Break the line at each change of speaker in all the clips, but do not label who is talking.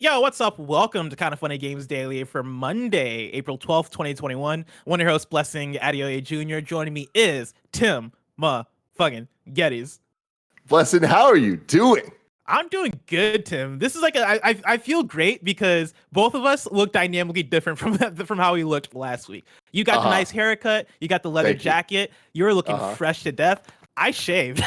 Yo, what's up? Welcome to Kind of Funny Games Daily for Monday, April 12th, 2021. One of your hosts, Blessing Adeoye Jr. Joining me is Tim fucking GIBiz.
Blessing, how are you doing?
I'm doing good, Tim. This is like I feel great because both of us look dynamically different from how we looked last week. You got the nice haircut, you got the leather jacket, you're looking fresh to death. I shaved.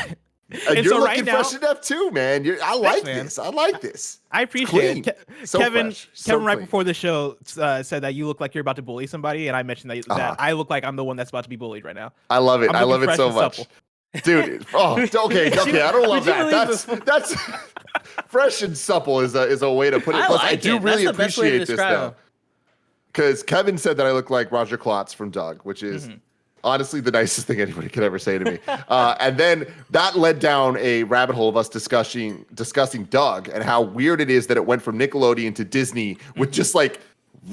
And you're looking fresh enough too, man. I like this.
I appreciate it. Kevin right
clean.
Before the show said that you look like you're about to bully somebody, and I mentioned that I look like I'm the one that's about to be bullied right now.
I love it. I love it so much. Supple. Dude, okay. I don't love that. That's fresh and supple is a way to put it. Plus, I do really appreciate this though, because Kevin said that I look like Roger Klotz from Doug, which is honestly the nicest thing anybody could ever say to me. And then that led down a rabbit hole of us discussing Doug and how weird it is that it went from Nickelodeon to Disney with just like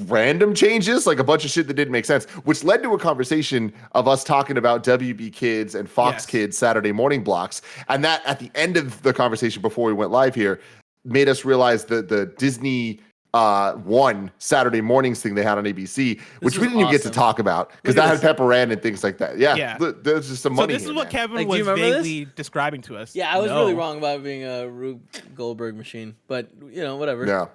random changes, like a bunch of shit that didn't make sense, which led to a conversation of us talking about WB Kids and Fox Kids Saturday morning blocks. And that at the end of the conversation before we went live here made us realize that the Disney one Saturday mornings thing they had on ABC, which we didn't even get to talk about because that had Pepper Ann and things like that. Yeah. There's just some money.
So this is what Kevin was vaguely describing to us.
Yeah, I was really wrong about being a Rube Goldberg machine, but whatever.
Yeah.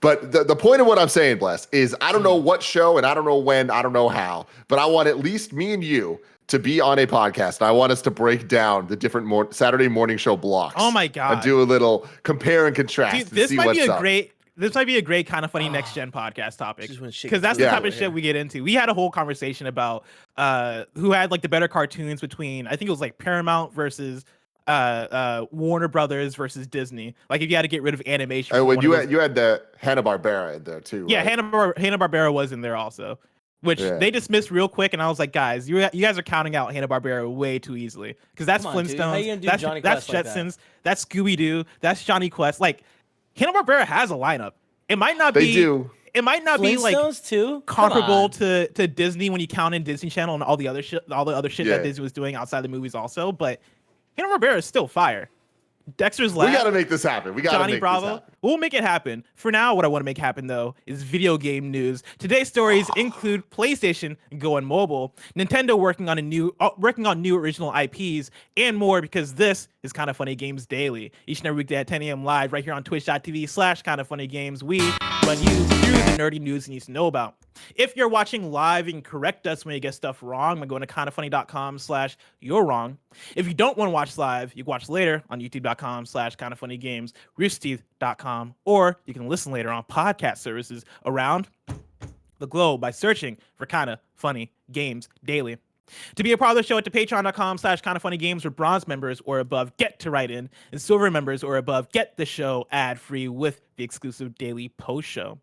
But the point of what I'm saying, Bless, is I don't know what show and I don't know when, I don't know how, but I want at least me and you to be on a podcast. And I want us to break down the different Saturday morning show blocks.
Oh my God.
And do a little compare and contrast.
Dude, this might be a great kind of funny next gen podcast topic because that's the type of shit we get into. We had a whole conversation about who had like the better cartoons between, I think it was like Paramount versus Warner Brothers versus Disney. Like if you had to get rid of animation.
And when you had the Hanna-Barbera in there too.
Yeah,
right?
Hanna-Barbera was in there also, which they dismissed real quick. And I was like, guys, you guys are counting out Hanna-Barbera way too easily because that's Flintstones, that's Jetsons, that's Scooby-Doo, that's Johnny Quest. Like Hanna-Barbera has a lineup. It might not be. It might not be like
too
comparable to Disney when you count in Disney Channel and all the other shit that Disney was doing outside the movies also, but Hanna-Barbera is still fire. Dexter's Lab.
We gotta make this happen.
Johnny Bravo. We'll make it happen. For now, what I want to make happen though is video game news. Today's stories include PlayStation going mobile, Nintendo working on new original IPs, and more. Because this is Kind of Funny Games Daily. Each and every weekday at 10 a.m. live right here on Twitch.tv/KindofFunnyGames. We run you through the nerdy news you need to know about. If you're watching live, you can correct us when you get stuff wrong by going to kindoffunny.com/you're wrong. If you don't want to watch live, you can watch later on youtube.com/kindoffunnygames, roosterteeth.com, or you can listen later on podcast services around the globe by searching for Kinda Funny Games Daily. To be a part of the show, at the patreon.com/kindoffunnygames, where bronze members or above get to write in, and silver members or above get the show ad-free with the exclusive daily post show.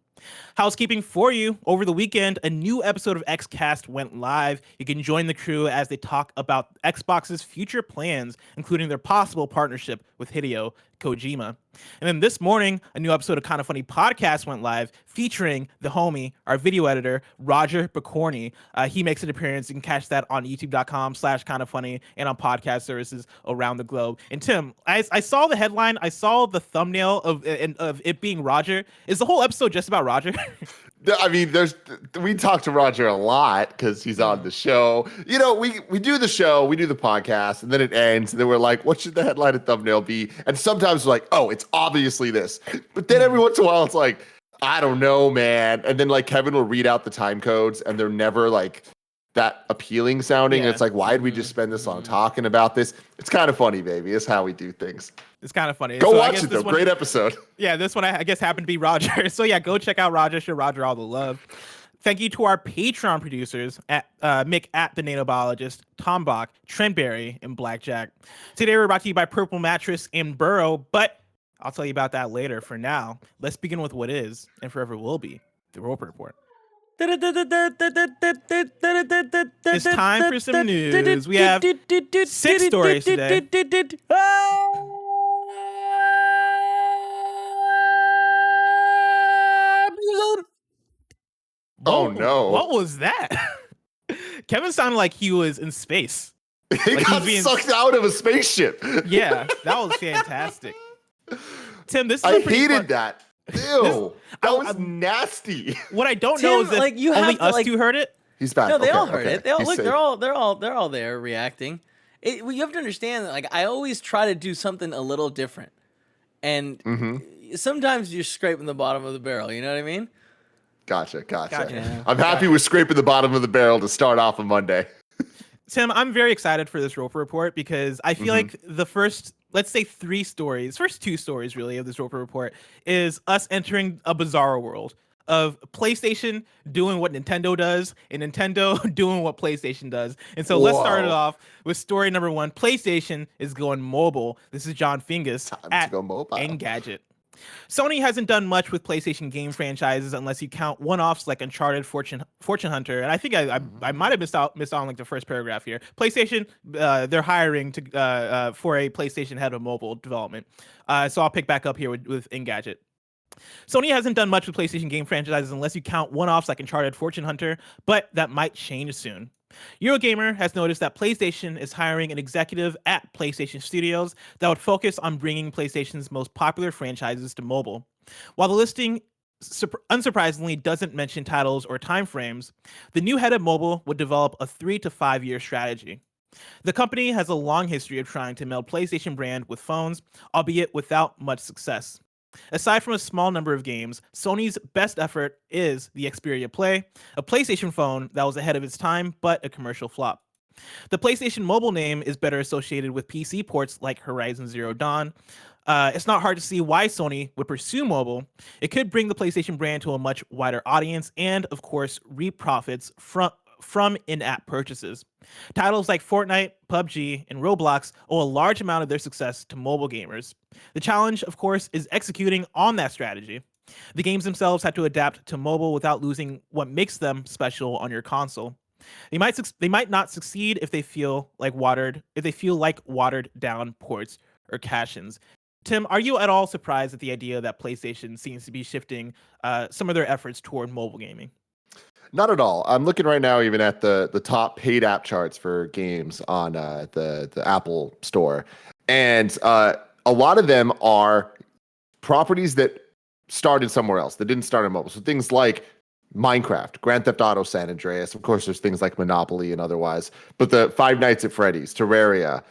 Housekeeping for you. Over the weekend, a new episode of Xcast went live. You can join the crew as they talk about Xbox's future plans, including their possible partnership with Hideo Kojima. And then this morning, a new episode of Kind of Funny Podcast went live featuring the homie, our video editor, Roger Pokorny. He makes an appearance. You can catch that on youtube.com/kindoffunny and on podcast services around the globe. And Tim, I saw the headline. I saw the thumbnail of it being Roger. Is the whole episode just about Roger?
I mean, we talk to Roger a lot because he's on the show. We do the show, we do the podcast, and then it ends, and then we're like, what should the headline and thumbnail be? And sometimes we're like, oh, it's obviously this. But then every once in a while, it's like, I don't know, man. And then like Kevin will read out the time codes, and they're never like that appealing sounding. And it's like, why did we just spend this long talking about this? It's kind of funny, baby. It's how we do things.
It's kind of funny.
Go watch it, though. Great episode.
Yeah, this one I guess happened to be Roger. So yeah, go check out Roger. Show Roger all the love. Thank you to our Patreon producers, at Mick at the Nanobiologist, Tom Bach, Trent Berry, and Blackjack. Today we're brought to you by Purple Mattress and Burrow, but I'll tell you about that later. For now, let's begin with what is, and forever will be, the Roper Report. It's time for some news. We have 6 stories today.
Oh no.
What was that? Kevin sounded like he was in space.
He got sucked out of a spaceship.
Yeah, that was fantastic. Tim, this is
I hated that. Ew, that was nasty.
What I don't know is if
like, you
only
have to,
us
like,
two heard it.
He's back.
No, they
Okay,
all heard
okay.
it. They all
He's
look.
safe.
They're all there reacting. You have to understand that, like, I always try to do something a little different, and sometimes you're scraping the bottom of the barrel. You know what I mean?
Gotcha.
Yeah.
I'm happy with scraping the bottom of the barrel to start off a Monday.
Tim, I'm very excited for this Roper Report because I feel like the first, let's say first two stories really of this Roper Report is us entering a bizarre world of PlayStation doing what Nintendo does and Nintendo doing what PlayStation does. And so let's start it off with story number 1. PlayStation is going mobile. This is Jon Fingas Engadget. Sony hasn't done much with PlayStation game franchises unless you count one-offs like Uncharted, Fortune Hunter, and I think I might have missed on like the first paragraph here. PlayStation, they're hiring to for a PlayStation head of mobile development. So I'll pick back up here with Engadget. Sony hasn't done much with PlayStation game franchises unless you count one-offs like Uncharted, Fortune Hunter, but that might change soon. Eurogamer has noticed that PlayStation is hiring an executive at PlayStation Studios that would focus on bringing PlayStation's most popular franchises to mobile. While the listing unsurprisingly doesn't mention titles or timeframes, the new head of mobile would develop a 3 to 5 year strategy. The company has a long history of trying to meld PlayStation brand with phones, albeit without much success. Aside from a small number of games, Sony's best effort is the Xperia Play, a PlayStation phone that was ahead of its time, but a commercial flop. The PlayStation mobile name is better associated with PC ports like Horizon Zero Dawn. It's not hard to see why Sony would pursue mobile. It could bring the PlayStation brand to a much wider audience and, of course, reap profits from in-app purchases. Titles like Fortnite, PUBG, and Roblox owe a large amount of their success to mobile gamers. The challenge, of course, is executing on that strategy. The games themselves have to adapt to mobile without losing what makes them special on your console. They might not succeed if they feel like watered down ports or cache-ins. Tim, are you at all surprised at the idea that PlayStation seems to be shifting some of their efforts toward mobile gaming?
Not at all. I'm looking right now even at the top paid app charts for games on the Apple Store. And a lot of them are properties that started somewhere else, that didn't start on mobile. So things like Minecraft, Grand Theft Auto San Andreas. Of course, there's things like Monopoly and otherwise. But the Five Nights at Freddy's, Terraria,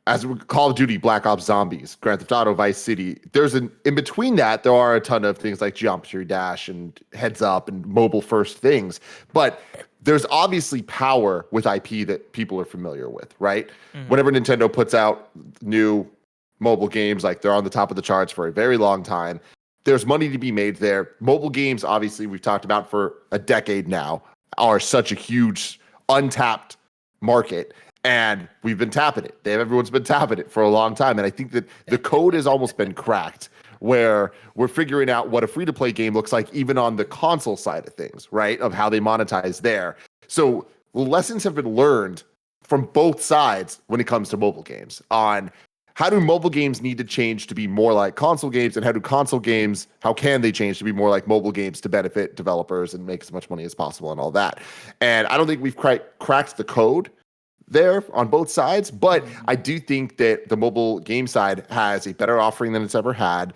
as Call of Duty, Black Ops Zombies, Grand Theft Auto Vice City. In between that, there are a ton of things like Geometry Dash and Heads Up and mobile first things. But there's obviously power with IP that people are familiar with, right? Whenever Nintendo puts out new mobile games, like they're on the top of the charts for a very long time, there's money to be made there. Mobile games, obviously, we've talked about for a decade now, are such a huge untapped market. And we've been tapping it. Everyone's been tapping it for a long time. And I think that the code has almost been cracked where we're figuring out what a free-to-play game looks like even on the console side of things, right? Of how they monetize there. So lessons have been learned from both sides when it comes to mobile games on how do mobile games need to change to be more like console games, and how can they change to be more like mobile games to benefit developers and make as much money as possible and all that. And I don't think we've cracked the code there on both sides, but I do think that the mobile game side has a better offering than it's ever had.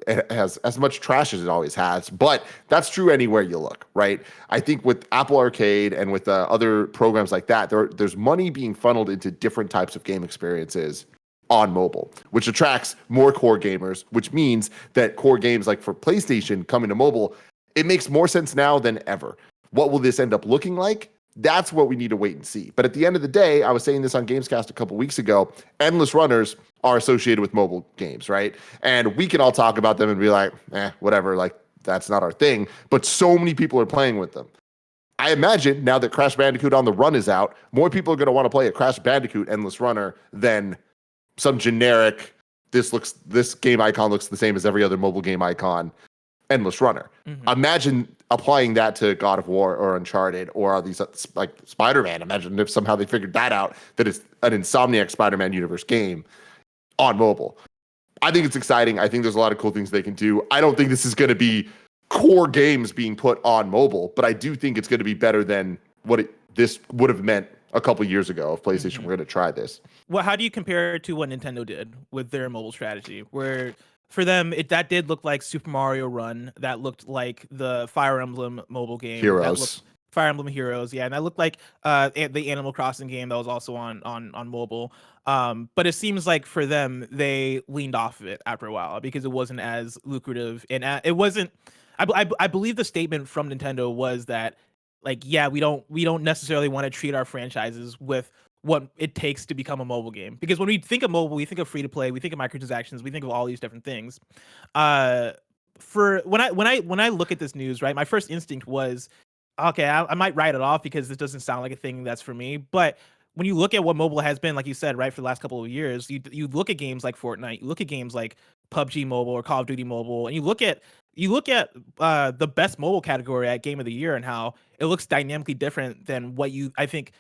It has as much trash as it always has, but that's true anywhere you look, right? I think with Apple Arcade and with other programs like that, there's money being funneled into different types of game experiences on mobile, which attracts more core gamers, which means that core games like for PlayStation coming to mobile, it makes more sense now than ever. What will this end up looking like? That's what we need to wait and see. But at the end of the day, I was saying this on Gamescast a couple weeks ago, endless runners are associated with mobile games, right? And we can all talk about them and be like, whatever, like that's not our thing. But so many people are playing with them. I imagine now that Crash Bandicoot on the Run is out, more people are going to want to play a Crash Bandicoot endless runner than some generic, this game icon looks the same as every other mobile game icon, endless runner. Imagine applying that to God of War or Uncharted or these like Spider-Man. Imagine if somehow they figured that out, that it's an Insomniac Spider-Man universe game on mobile. I think it's exciting. I think there's a lot of cool things they can do. I don't think this is going to be core games being put on mobile, but I do think it's going to be better than what this would have meant a couple years ago if PlayStation were going to try this.
Well, how do you compare it to what Nintendo did with their mobile strategy, where for them, that did look like Super Mario Run. That looked like the Fire Emblem mobile game.
Heroes.
That looked Fire Emblem Heroes, yeah, and that looked like the Animal Crossing game that was also on mobile. But it seems like for them, they leaned off of it after a while because it wasn't as lucrative, and it wasn't. I believe the statement from Nintendo was that, like, yeah, we don't necessarily want to treat our franchises with what it takes to become a mobile game, because when we think of mobile, we think of free to play, we think of microtransactions, we think of all these different things. For when I look at this news, right, my first instinct was, okay, I might write it off because this doesn't sound like a thing that's for me. But when you look at what mobile has been, like you said, right, for the last couple of years, you look at games like Fortnite, you look at games like PUBG Mobile or Call of Duty Mobile, and you look at the best mobile category at Game of the Year and how it looks dynamically different than what I think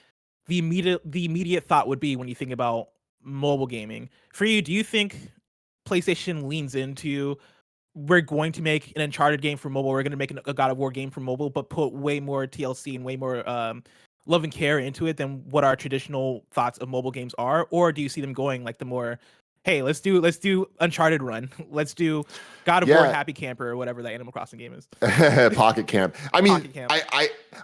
the immediate thought would be when you think about mobile gaming. For you, do you think PlayStation leans into, we're going to make an Uncharted game for mobile, we're going to make a God of War game for mobile, but put way more TLC and way more love and care into it than what our traditional thoughts of mobile games are? Or do you see them going like the more, hey, let's do Uncharted Run, let's do God of War Happy Camper, or whatever that Animal Crossing game is?
Pocket Camp. I mean, Pocket Camp.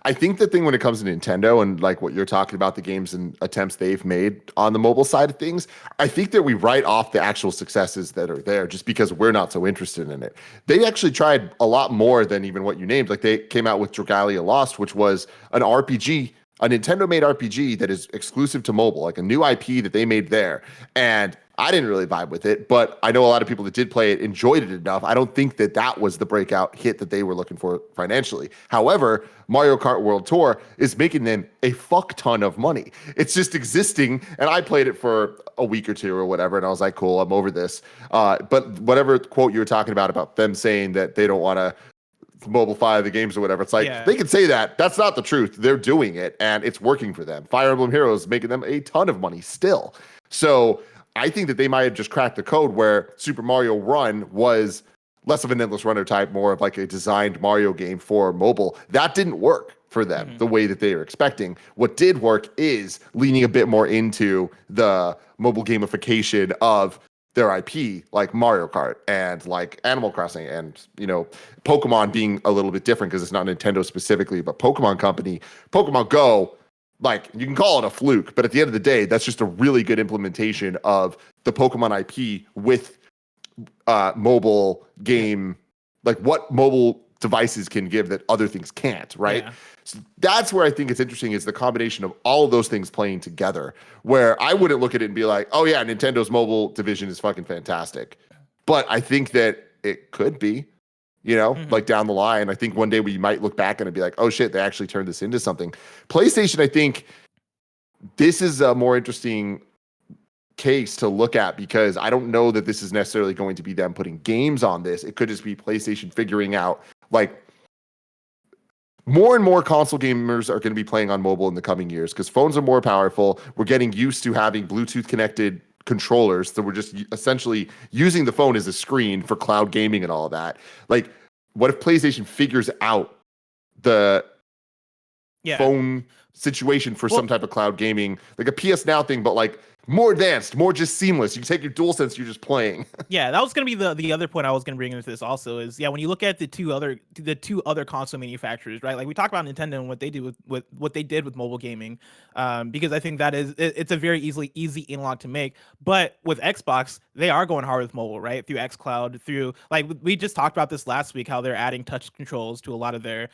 I think the thing when it comes to Nintendo and like what you're talking about, the games and attempts they've made on the mobile side of things, I think that we write off the actual successes that are there just because we're not so interested in it. They actually tried a lot more than even what you named. Like, they came out with Dragalia Lost, which was an RPG, a Nintendo-made RPG that is exclusive to mobile, like a new IP that they made there. And I didn't really vibe with it, but I know a lot of people that did play it enjoyed it enough. I don't think that was the breakout hit that they were looking for financially. However, Mario Kart World Tour is making them a fuck ton of money. It's just existing, and I played it for a week or two or whatever, and I was like, cool, I'm over this. But whatever quote you were talking about them saying that they don't want to mobile-fy the games or whatever, it's like, they can say that. That's not the truth. They're doing it, and it's working for them. Fire Emblem Heroes is making them a ton of money still. So I think that they might have just cracked the code where Super Mario Run was less of an endless runner type, more of like a designed Mario game for mobile. That didn't work for them the way that they were expecting. What did work is leaning a bit more into the mobile gamification of their IP, like Mario Kart and like Animal Crossing, and, you know, Pokemon being a little bit different because it's not Nintendo specifically, but Pokemon Company, Pokemon Go. Like, you can call it a fluke, but at the end of the day, that's just a really good implementation of the Pokemon IP with mobile game, like what mobile devices can give that other things can't, right? Yeah. So that's where I think it's interesting, is the combination of all of those things playing together, where I wouldn't look at it and be like, oh yeah, Nintendo's mobile division is fucking fantastic. But I think that it could be, you know, like down the line. I think one day we might look back and be like, oh shit, they actually turned this into something. PlayStation, I think this is a more interesting case to look at, because I don't know that this is necessarily going to be them putting games on this. It could just be PlayStation figuring out, like, more and more console gamers are going to be playing on mobile in the coming years because phones are more powerful. We're getting used to having Bluetooth connected controllers, so we're just essentially using the phone as a screen for cloud gaming and all of that. Like, what if PlayStation figures out the phone situation for some type of cloud gaming, like a PS Now thing, but like more advanced, more just seamless? You can take your DualSense, you're just playing.
Yeah, that was going to be the other point I was going to bring into this also, is when you look at the two other console manufacturers, right? Like, we talked about Nintendo and what they do with what they did with mobile gaming, because I think that it's a very easy analog to make. But with Xbox, they are going hard with mobile, right? Through xCloud, through, like, we just talked about this last week, how they're adding touch controls to a lot of their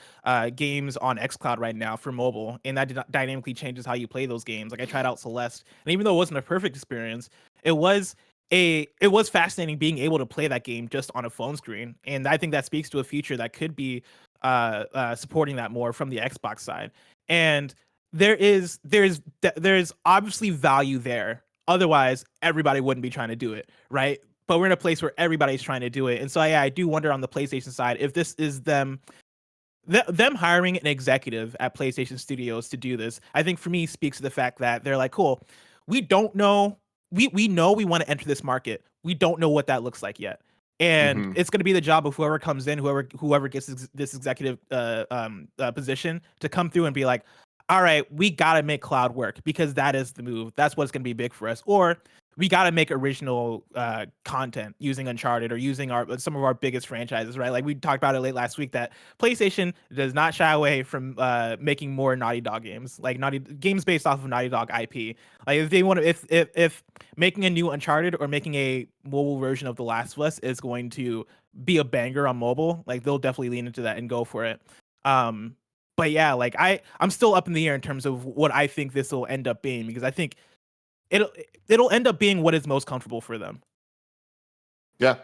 games on xCloud right now for mobile, and that dynamically changes how you play those games. Like, I tried out Celeste, and even though it wasn't a perfect experience, it was fascinating being able to play that game just on a phone screen. And I think that speaks to a future that could be supporting that more from the Xbox side. And there's obviously value there. Otherwise, everybody wouldn't be trying to do it, right? But we're in a place where everybody's trying to do it. And so I do wonder on the PlayStation side if this is them hiring an executive at PlayStation Studios to do this. I think for me speaks to the fact that they're like, cool, we don't know. We know we want to enter this market. We don't know what that looks like yet. And it's going to be the job of whoever comes in, whoever gets this executive position, to come through and be like, all right, we got to make cloud work because that is the move. That's what's going to be big for us. Or we got to make original content using Uncharted or using some of our biggest franchises, right? Like we talked about it late last week that PlayStation does not shy away from making more Naughty Dog games, like games based off of Naughty Dog IP. Like if they want to, if making a new Uncharted or making a mobile version of The Last of Us is going to be a banger on mobile, like they'll definitely lean into that and go for it. But yeah, like I'm still up in the air in terms of what I think this will end up being, because I think it'll end up being what is most comfortable for them.
Yeah,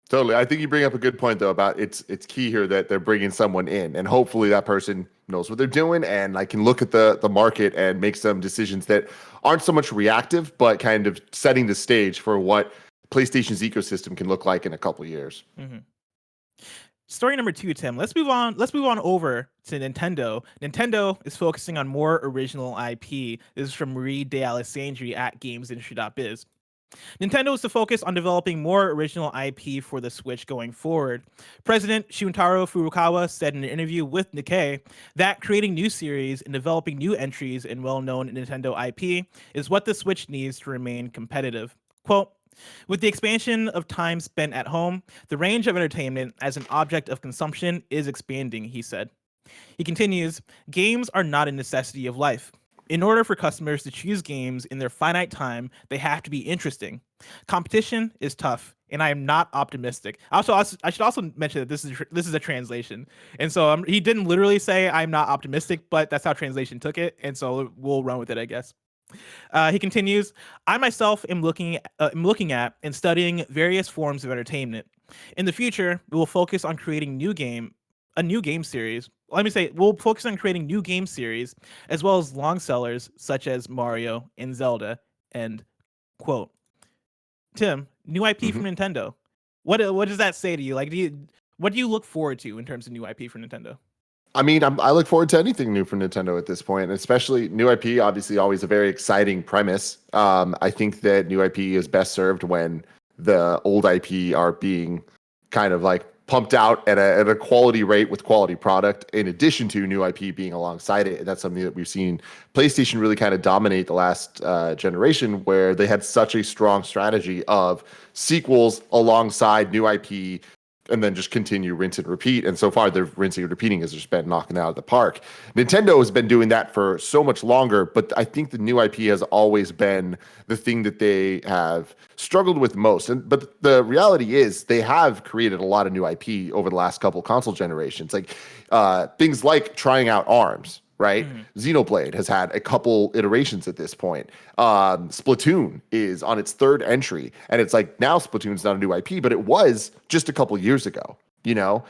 totally. I think you bring up a good point though about it's key here that they're bringing someone in, and hopefully that person knows what they're doing and like can look at the market and make some decisions that aren't so much reactive, but kind of setting the stage for what PlayStation's ecosystem can look like in a couple of years.
Mm-hmm. Story number 2, Tim. Let's move on over to Nintendo. Nintendo is focusing on more original IP. This is from Marie Dealessandri at GamesIndustry.biz. Nintendo is to focus on developing more original IP for the Switch going forward. President Shuntaro Furukawa said in an interview with Nikkei that creating new series and developing new entries in well-known Nintendo IP is what the Switch needs to remain competitive. Quote, with the expansion of time spent at home, the range of entertainment as an object of consumption is expanding, he said. He continues, games are not a necessity of life. In order for customers to choose games in their finite time, they have to be interesting. Competition is tough, and I am not optimistic. I should also mention that this is a translation, and so he didn't literally say I'm not optimistic, but that's how translation took it, and so we'll run with it, I guess. He continues, I myself am looking at and studying various forms of entertainment. In the future, we will focus on creating a new game series. We'll focus on creating new game series as well as long sellers such as Mario and Zelda. End quote. Tim, new IP from Nintendo. What does that say to you? Like, what do you look forward to in terms of new IP for Nintendo?
I mean, I look forward to anything new from Nintendo at this point, and especially new IP. Obviously, always a very exciting premise. I think that new IP is best served when the old IP are being kind of like pumped out at a quality rate with quality product, in addition to new IP being alongside it. And that's something that we've seen PlayStation really kind of dominate the last generation, where they had such a strong strategy of sequels alongside new IP, and then just continue rinse and repeat. And so far, they're rinsing and repeating has just been knocking out of the park. Nintendo has been doing that for so much longer, but I think the new IP has always been the thing that they have struggled with most. But the reality is they have created a lot of new IP over the last couple console generations, like things like trying out ARMS. Right? Xenoblade has had a couple iterations at this point. Splatoon is on its third entry, and it's like now Splatoon's not a new IP, but it was just a couple years ago, you know?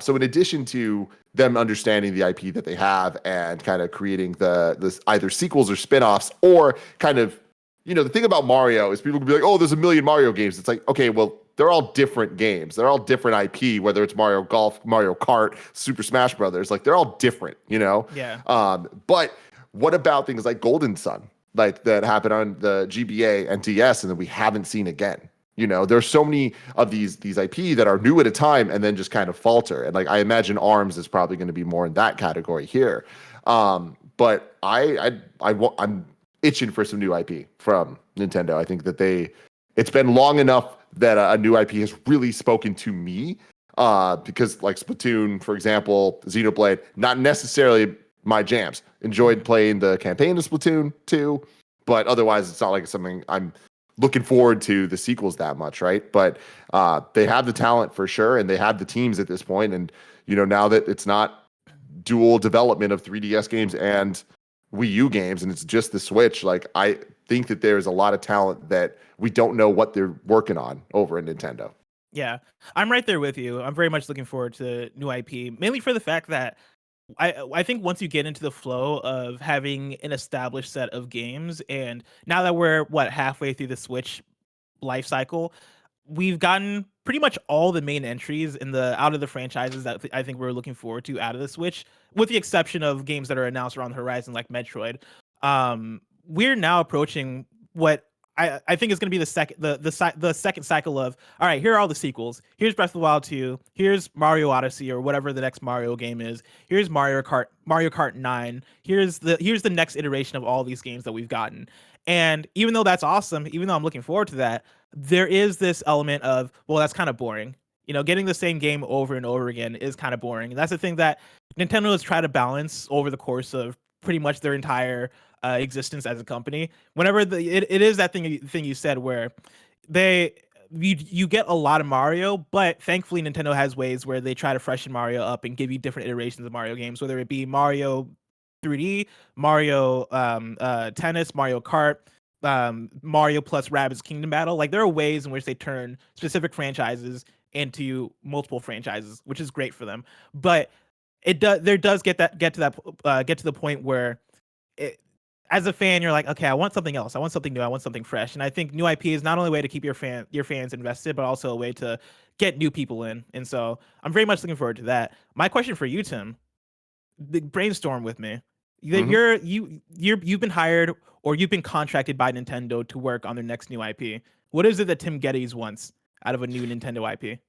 So in addition to them understanding the IP that they have and kind of creating this either sequels or spin-offs, or kind of, you know, the thing about Mario is people can be like, oh, there's a million Mario games. It's like, okay, well, they're all different games. They're all different IP, whether it's Mario Golf, Mario Kart, Super Smash Brothers. Like, they're all different, you know?
Yeah.
But what about things like Golden Sun, like that happened on the GBA and DS, and then we haven't seen again? You know, there's so many of these IP that are new at a time and then just kind of falter. And like, I imagine ARMS is probably going to be more in that category here. But I'm itching for some new IP from Nintendo. I think that it's been long enough that a new IP has really spoken to me, because like Splatoon, for example, Xenoblade, not necessarily my jams. Enjoyed playing the campaign of Splatoon 2, but otherwise it's not like something I'm looking forward to the sequels that much, right? But they have the talent for sure, and they have the teams at this point. And, you know, now that it's not dual development of 3DS games and Wii U games, and it's just the Switch, like, I think that there's a lot of talent that we don't know what they're working on over at Nintendo.
Yeah, I'm right there with you. I'm very much looking forward to new IP, mainly for the fact that I think once you get into the flow of having an established set of games, and now that we're halfway through the Switch life cycle, we've gotten pretty much all the main entries out of the franchises that I think we're looking forward to out of the Switch, with the exception of games that are announced around the horizon like Metroid. We're now approaching what I think it's going to be the second cycle of, all right, here are all the sequels. Here's Breath of the Wild 2. Here's Mario Odyssey or whatever the next Mario game is. Here's Mario Kart 9. Here's the next iteration of all these games that we've gotten. And even though that's awesome, even though I'm looking forward to that, there is this element of, well, that's kind of boring. Getting the same game over and over again is kind of boring. And that's the thing that Nintendo has tried to balance over the course of pretty much their entire existence as a company. Whenever it is that thing you said where you get a lot of Mario, but thankfully Nintendo has ways where they try to freshen Mario up and give you different iterations of Mario games, whether it be Mario 3D, Mario Tennis, Mario Kart, Mario plus Rabbids Kingdom Battle. Like, there are ways in which they turn specific franchises into multiple franchises, which is great for them. But get to the point where as a fan, you're like, okay, I want something else. I want something new. I want something fresh. And I think new IP is not only a way to keep your fans invested, but also a way to get new people in. And so I'm very much looking forward to that. My question for you, Tim, brainstorm with me. You've been hired or you've been contracted by Nintendo to work on their next new IP. What is it that Tim Geddes wants out of a new Nintendo IP?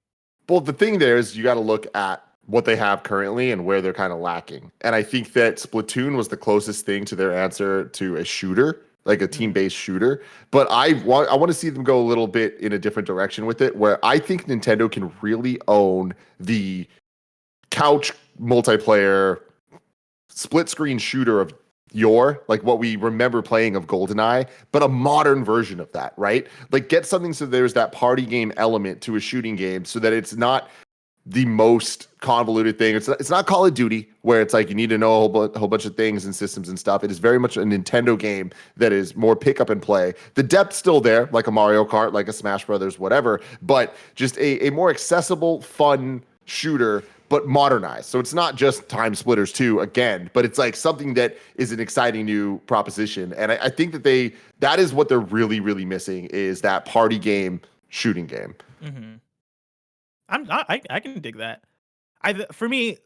Well, the thing there is you got to look at what they have currently and where they're kind of lacking. And I think that Splatoon was the closest thing to their answer to a shooter, like a team-based shooter. But I want to see them go a little bit in a different direction with it, where I think Nintendo can really own the couch multiplayer split screen shooter of like what we remember playing of GoldenEye, but a modern version of that, right? Like, get something so there's that party game element to a shooting game so that it's not the most convoluted thing. It's not Call of Duty where it's like you need to know a whole bunch of things and systems and stuff. It is very much a Nintendo game that is more pick up and play. The depth's still there, like a Mario Kart, like a Smash Brothers, whatever, but just a more accessible, fun shooter, but modernized. So it's not just Time Splitters 2 again, but it's like something that is an exciting new proposition. And I think that is what they're really, really missing, is that party game shooting game.
Mm-hmm. I can dig that. For me,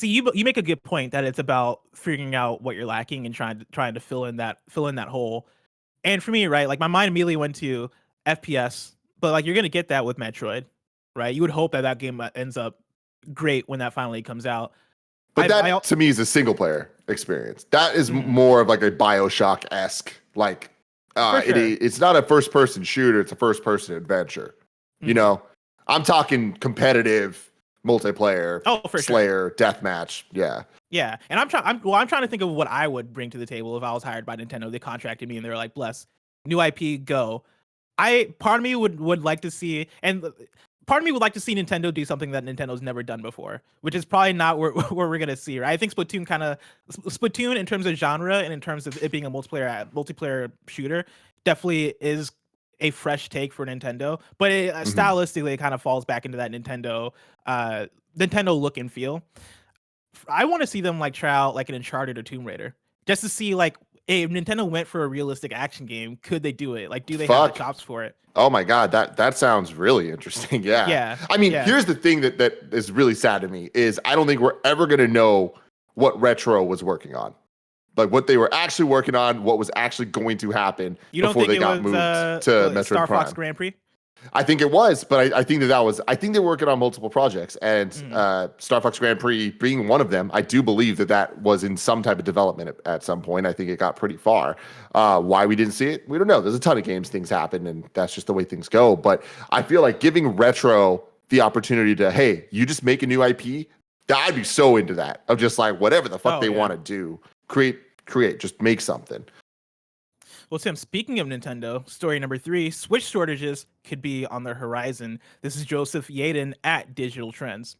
you make a good point that it's about figuring out what you're lacking and trying to fill in that hole. And for me, right, like my mind immediately went to FPS, but like you're gonna get that with Metroid, right? You would hope that game ends up great when that finally comes out.
But that to me is a single player experience. That is more of like a BioShock-esque, like sure. It's not a first person shooter, it's a first person adventure. You know? I'm talking competitive multiplayer, Slayer, deathmatch. Yeah.
Yeah. And I'm trying to think of what I would bring to the table if I was hired by Nintendo. They contracted me and they were like, bless, new IP, go. Part of me would like to see, and part of me would like to see Nintendo do something that Nintendo's never done before, which is probably not where we're going to see, right? I think Splatoon in terms of genre and in terms of it being a multiplayer shooter definitely is a fresh take for Nintendo, but stylistically it kind of falls back into that Nintendo look and feel. I want to see them like try out like an Uncharted or Tomb Raider, just to see like if Nintendo went for a realistic action game, could they do it? Like, do they have the chops for it?
Oh my God, that sounds really interesting. Yeah.
Yeah.
I mean, here's the thing that is really sad to me is I don't think we're ever gonna know what Retro was working on. Like what they were actually working on, what was actually going to happen before they got moved to Metroid
Star
Prime.
Fox Grand Prix?
I think it was, but I think that was. I think they're working on multiple projects, and Star Fox Grand Prix being one of them. I do believe that was in some type of development at some point. I think it got pretty far. Why we didn't see it, we don't know. There's a ton of games, things happen, and that's just the way things go. But I feel like giving Retro the opportunity to, hey, you just make a new IP. I'd be so into that. Of just like whatever the fuck they want to do, create, just make something.
Well, Tim, speaking of Nintendo, story number 3, Switch shortages could be on the horizon. This is Joseph Yaden at Digital Trends.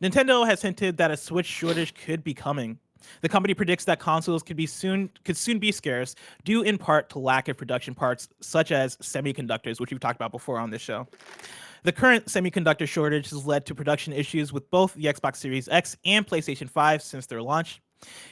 Nintendo has hinted that a Switch shortage could be coming. The company predicts that consoles could soon be scarce, due in part to lack of production parts such as semiconductors, which we've talked about before on this show. The current semiconductor shortage has led to production issues with both the Xbox Series X and PlayStation 5 since their launch.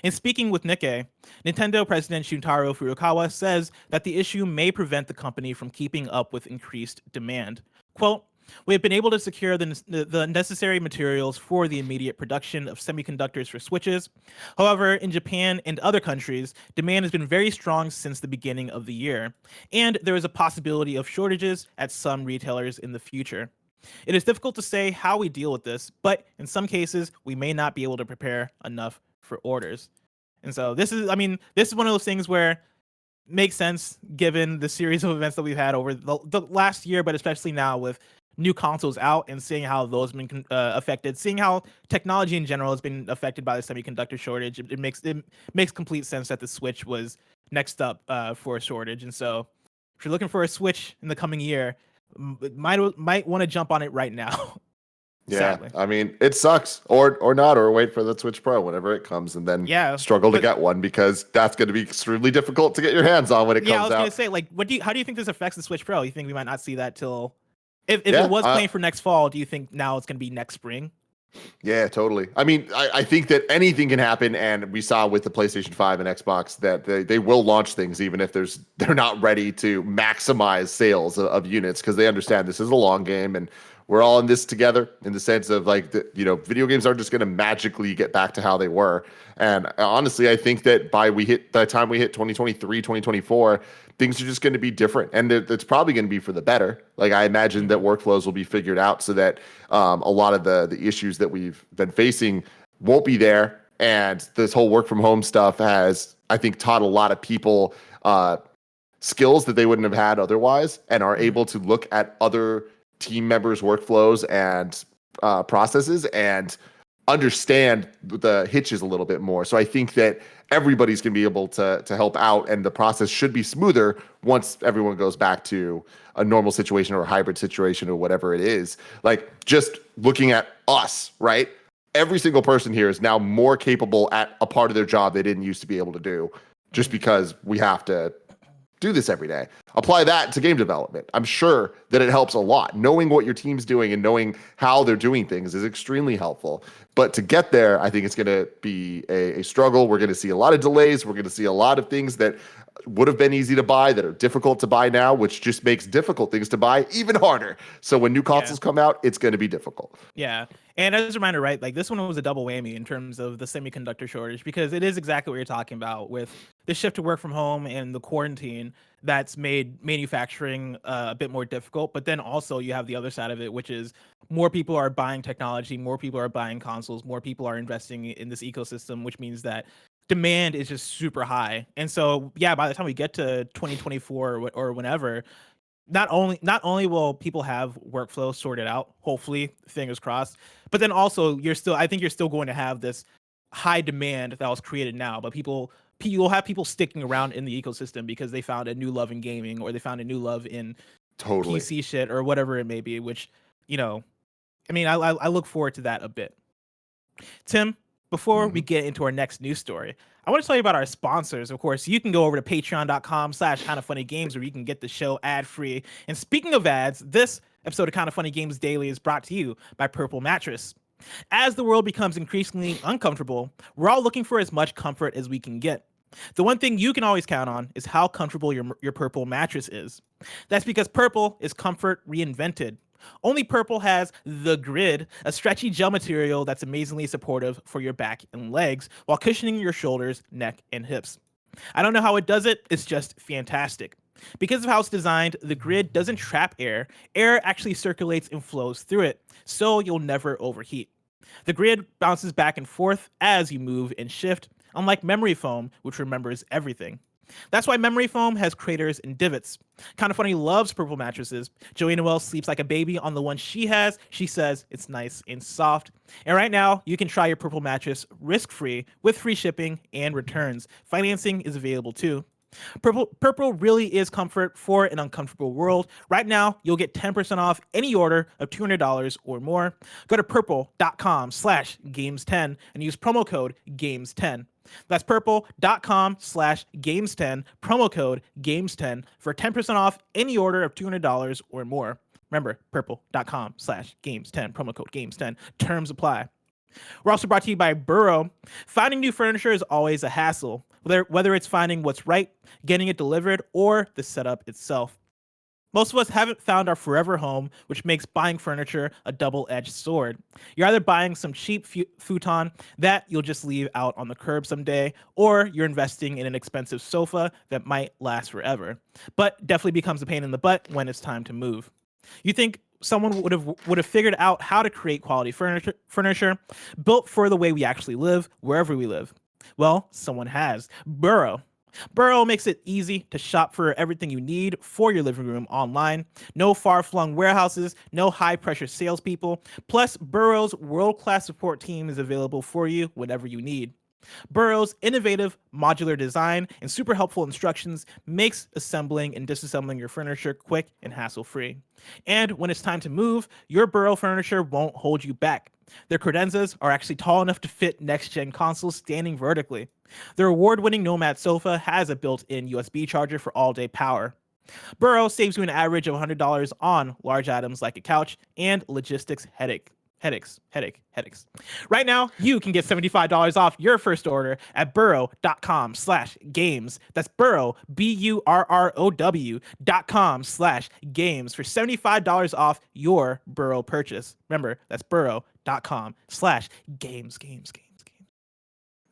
In speaking with Nikkei, Nintendo President Shuntaro Furukawa says that the issue may prevent the company from keeping up with increased demand. Quote, We have been able to secure the necessary materials for the immediate production of semiconductors for Switches. However, in Japan and other countries, demand has been very strong since the beginning of the year, and there is a possibility of shortages at some retailers in the future. It is difficult to say how we deal with this, but in some cases, we may not be able to prepare enough for orders. And so this is one of those things where makes sense given the series of events that we've had over the last year, but especially now with new consoles out and seeing how those have been affected, seeing how technology in general has been affected by the semiconductor shortage. It makes complete sense that the Switch was next up for a shortage. And so if you're looking for a Switch in the coming year, might want to jump on it right now.
Yeah,
sadly.
I mean, it sucks, or not, or wait for the Switch Pro whenever it comes, and then struggle to get one because that's going to be extremely difficult to get your hands on when it comes out.
Yeah, I was going to say, like, how do you think this affects the Switch Pro? You think we might not see that till if it was planned for next fall? Do you think now it's going to be next spring?
Yeah, totally. I mean, I think that anything can happen, and we saw with the PlayStation 5 and Xbox that they will launch things even if they're not ready to maximize sales of units because they understand this is a long game and we're all in this together in the sense of like, video games aren't just going to magically get back to how they were. And honestly, I think that by the time we hit 2023, 2024, things are just going to be different. And it's probably going to be for the better. Like I imagine that workflows will be figured out so that a lot of the issues that we've been facing won't be there. And this whole work from home stuff has, I think, taught a lot of people skills that they wouldn't have had otherwise and are able to look at other team members' workflows and processes and understand the hitches a little bit more. So I think that everybody's going to be able to help out, and the process should be smoother once everyone goes back to a normal situation or a hybrid situation or whatever it is. Like just looking at us, right? Every single person here is now more capable at a part of their job they didn't used to be able to do just because we have to do this every day. Apply that to game development. I'm sure that it helps a lot. Knowing what your team's doing and knowing how they're doing things is extremely helpful. But to get there, I think it's going to be a struggle. We're going to see a lot of delays. We're going to see a lot of things that would have been easy to buy that are difficult to buy now, which just makes difficult things to buy even harder. So when new consoles come out, it's going to be difficult.
Yeah. And as a reminder, right, like this one was a double whammy in terms of the semiconductor shortage, because it is exactly what you're talking about with the shift to work from home and the quarantine that's made manufacturing a bit more difficult. But then also you have the other side of it, which is more people are buying technology, more people are buying consoles, more people are investing in this ecosystem, which means that demand is just super high. And so, yeah, by the time we get to 2024 or whenever, not only will people have workflows sorted out, hopefully, fingers crossed, but then also I think you're still going to have this high demand that was created now, but you'll have people sticking around in the ecosystem because they found a new love in gaming or they found a new love in PC shit or whatever it may be, which, I mean, I look forward to that a bit. Tim, before we get into our next news story, I want to tell you about our sponsors. Of course, you can go over to patreon.com/kindafunnygames where you can get the show ad-free. And speaking of ads, this episode of Kinda Funny Games Daily is brought to you by Purple Mattress. As the world becomes increasingly uncomfortable, we're all looking for as much comfort as we can get. The one thing you can always count on is how comfortable your Purple mattress is. That's because Purple is comfort reinvented. Only Purple has the Grid, a stretchy gel material that's amazingly supportive for your back and legs while cushioning your shoulders, neck, and hips. I don't know how it does it, it's just fantastic. Because of how it's designed, the Grid doesn't trap air. Air actually circulates and flows through it, so you'll never overheat. The Grid bounces back and forth as you move and shift, unlike memory foam, which remembers everything. That's why memory foam has craters and divots. Kinda Funny loves Purple mattresses. Joey Noelle sleeps like a baby on the one she has. She says it's nice and soft. And right now, you can try your Purple mattress risk-free with free shipping and returns. Financing is available too. Purple really is comfort for an uncomfortable world. Right now, you'll get 10% off any order of $200 or more. Go to purple.com/games10 and use promo code games10. That's purple.com/games10, promo code games10 for 10% off any order of $200 or more. Remember, purple.com/games10, promo code games10. Terms apply. We're also brought to you by Burrow. Finding new furniture is always a hassle, whether it's finding what's right, getting it delivered, or the setup itself. Most of us haven't found our forever home, which makes buying furniture a double-edged sword. You're either buying some cheap futon that you'll just leave out on the curb someday, or you're investing in an expensive sofa that might last forever, but definitely becomes a pain in the butt when it's time to move. You think someone would have figured out how to create quality furniture built for the way we actually live, wherever we live? Well, someone has. Burrow. Burrow makes it easy to shop for everything you need for your living room online. No far-flung warehouses, no high-pressure salespeople. Plus, Burrow's world-class support team is available for you whenever you need. Burrow's innovative modular design and super helpful instructions makes assembling and disassembling your furniture quick and hassle-free. And when it's time to move, your Burrow furniture won't hold you back. Their credenzas are actually tall enough to fit next-gen consoles standing vertically. Their award-winning Nomad sofa has a built-in USB charger for all-day power. Burrow saves you an average of $100 on large items like a couch and logistics headaches. Right now, you can get $75 off your first order at burrow.com/games. That's Burrow, BURROW.com/games for $75 off your Burrow purchase. Remember, that's burrow.com/games.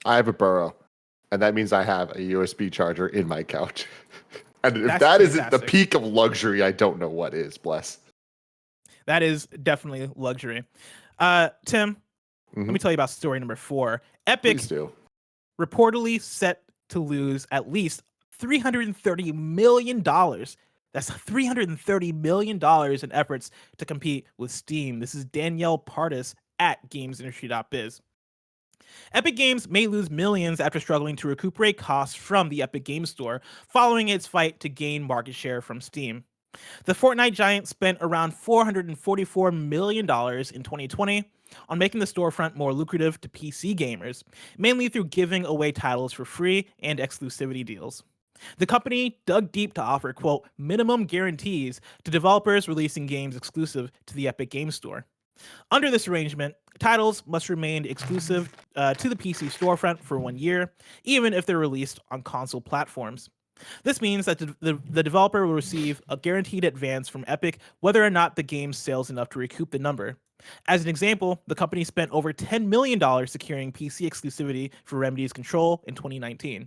I have a Burrow, and that means I have a USB charger in my couch. And if
That's
that
fantastic.
isn't the peak of luxury, I don't know what is, bless.
That is definitely luxury. Tim, let me tell you about story number 4. Epic
Please do.
reportedly set to lose at least $330 million. That's $330 million in efforts to compete with Steam. This is Danielle Partis at GamesIndustry.biz. Epic Games may lose millions after struggling to recuperate costs from the Epic Games Store following its fight to gain market share from Steam. The Fortnite giant spent around $444 million in 2020 on making the storefront more lucrative to PC gamers, mainly through giving away titles for free and exclusivity deals. The company dug deep to offer, quote, minimum guarantees to developers releasing games exclusive to the Epic Games Store. Under this arrangement, titles must remain exclusive to the PC storefront for 1 year, even if they're released on console platforms. This means that the developer will receive a guaranteed advance from Epic whether or not the game sells enough to recoup the number. As an example, the company spent over $10 million securing PC exclusivity for Remedy's Control in 2019.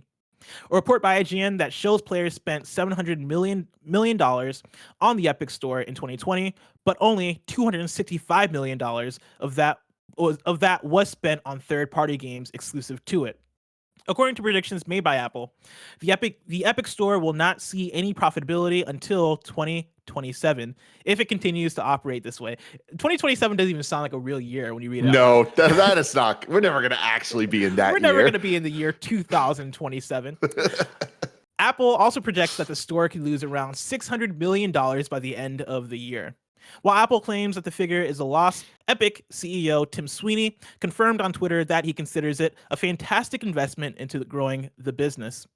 A report by IGN that shows players spent $700 million on the Epic Store in 2020, but only $265 million of that was spent on third-party games exclusive to it. According to predictions made by Apple, the Epic Store will not see any profitability until 2027 if it continues to operate this way. 2027 doesn't even sound like a real year when you read it.
No, that is not. We're never going to actually be in that year.
We're never going to be in the year 2027. Apple also projects that the store could lose around $600 million by the end of the year. While Apple claims that the figure is a loss, Epic CEO Tim Sweeney confirmed on Twitter that he considers it a fantastic investment into growing the business.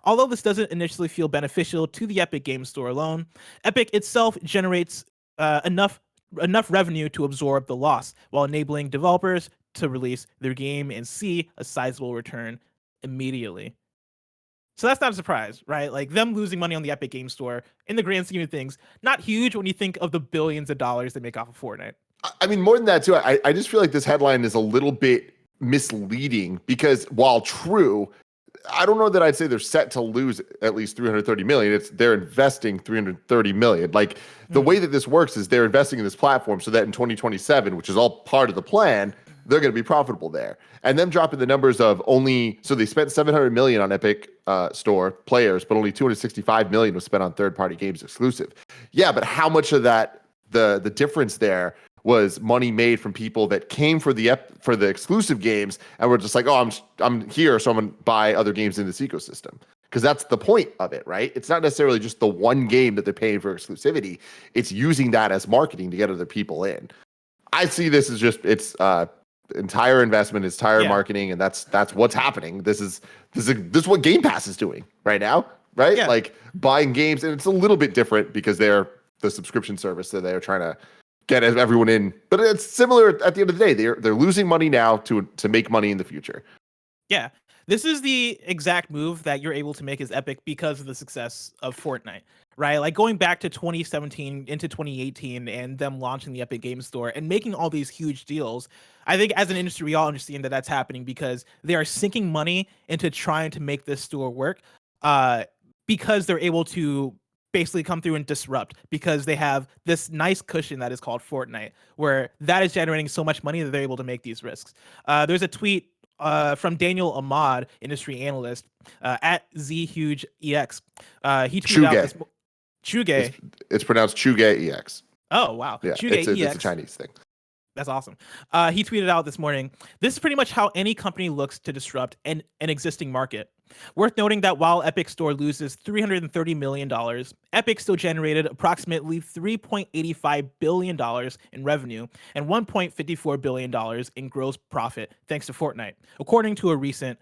Although this doesn't initially feel beneficial to the Epic Games Store alone, Epic itself generates enough revenue to absorb the loss, while enabling developers to release their game and see a sizable return immediately. So that's not a surprise, right? Like, them losing money on the Epic Games Store, in the grand scheme of things, not huge when you think of the billions of dollars they make off of Fortnite.
I mean, more than that, too, I just feel like this headline is a little bit misleading because while true, I don't know that I'd say they're set to lose at least $330 million. They're investing $330 million. Like, the way that this works is they're investing in this platform so that in 2027, which is all part of the plan, they're going to be profitable there. And them dropping the numbers of so they spent $700 million on Epic Store players, but only $265 million was spent on third-party games exclusive. Yeah, but how much of that, the difference there was money made from people that came for the exclusive games and were just like, oh, I'm here, so I'm going to buy other games in this ecosystem. Because that's the point of it, right? It's not necessarily just the one game that they're paying for exclusivity. It's using that as marketing to get other people in. I see this as just entire investment, it's entire marketing, and that's what's happening. This is what Game Pass is doing right now, right?
Yeah.
Like, buying games, and it's a little bit different because they're the subscription service that they're trying to get everyone in. But it's similar at the end of the day. They're losing money now to make money in the future.
Yeah. This is the exact move that you're able to make as Epic because of the success of Fortnite, right? Like going back to 2017 into 2018 and them launching the Epic Games Store and making all these huge deals. I think as an industry, we all understand that that's happening because they are sinking money into trying to make this store work, because they're able to basically come through and disrupt because they have this nice cushion that is called Fortnite, where that is generating so much money that they're able to make these risks. There's a tweet from Daniel Ahmad, industry analyst, at ZHugeEX. He tweeted out this. Chuge.
It's pronounced Chuge EX.
Oh, wow.
Yeah, it's a Chinese thing.
That's awesome. He tweeted out this morning, "This is pretty much how any company looks to disrupt an existing market. Worth noting that while Epic Store loses $330 million, Epic still generated approximately $3.85 billion in revenue and $1.54 billion in gross profit thanks to Fortnite, according to a recent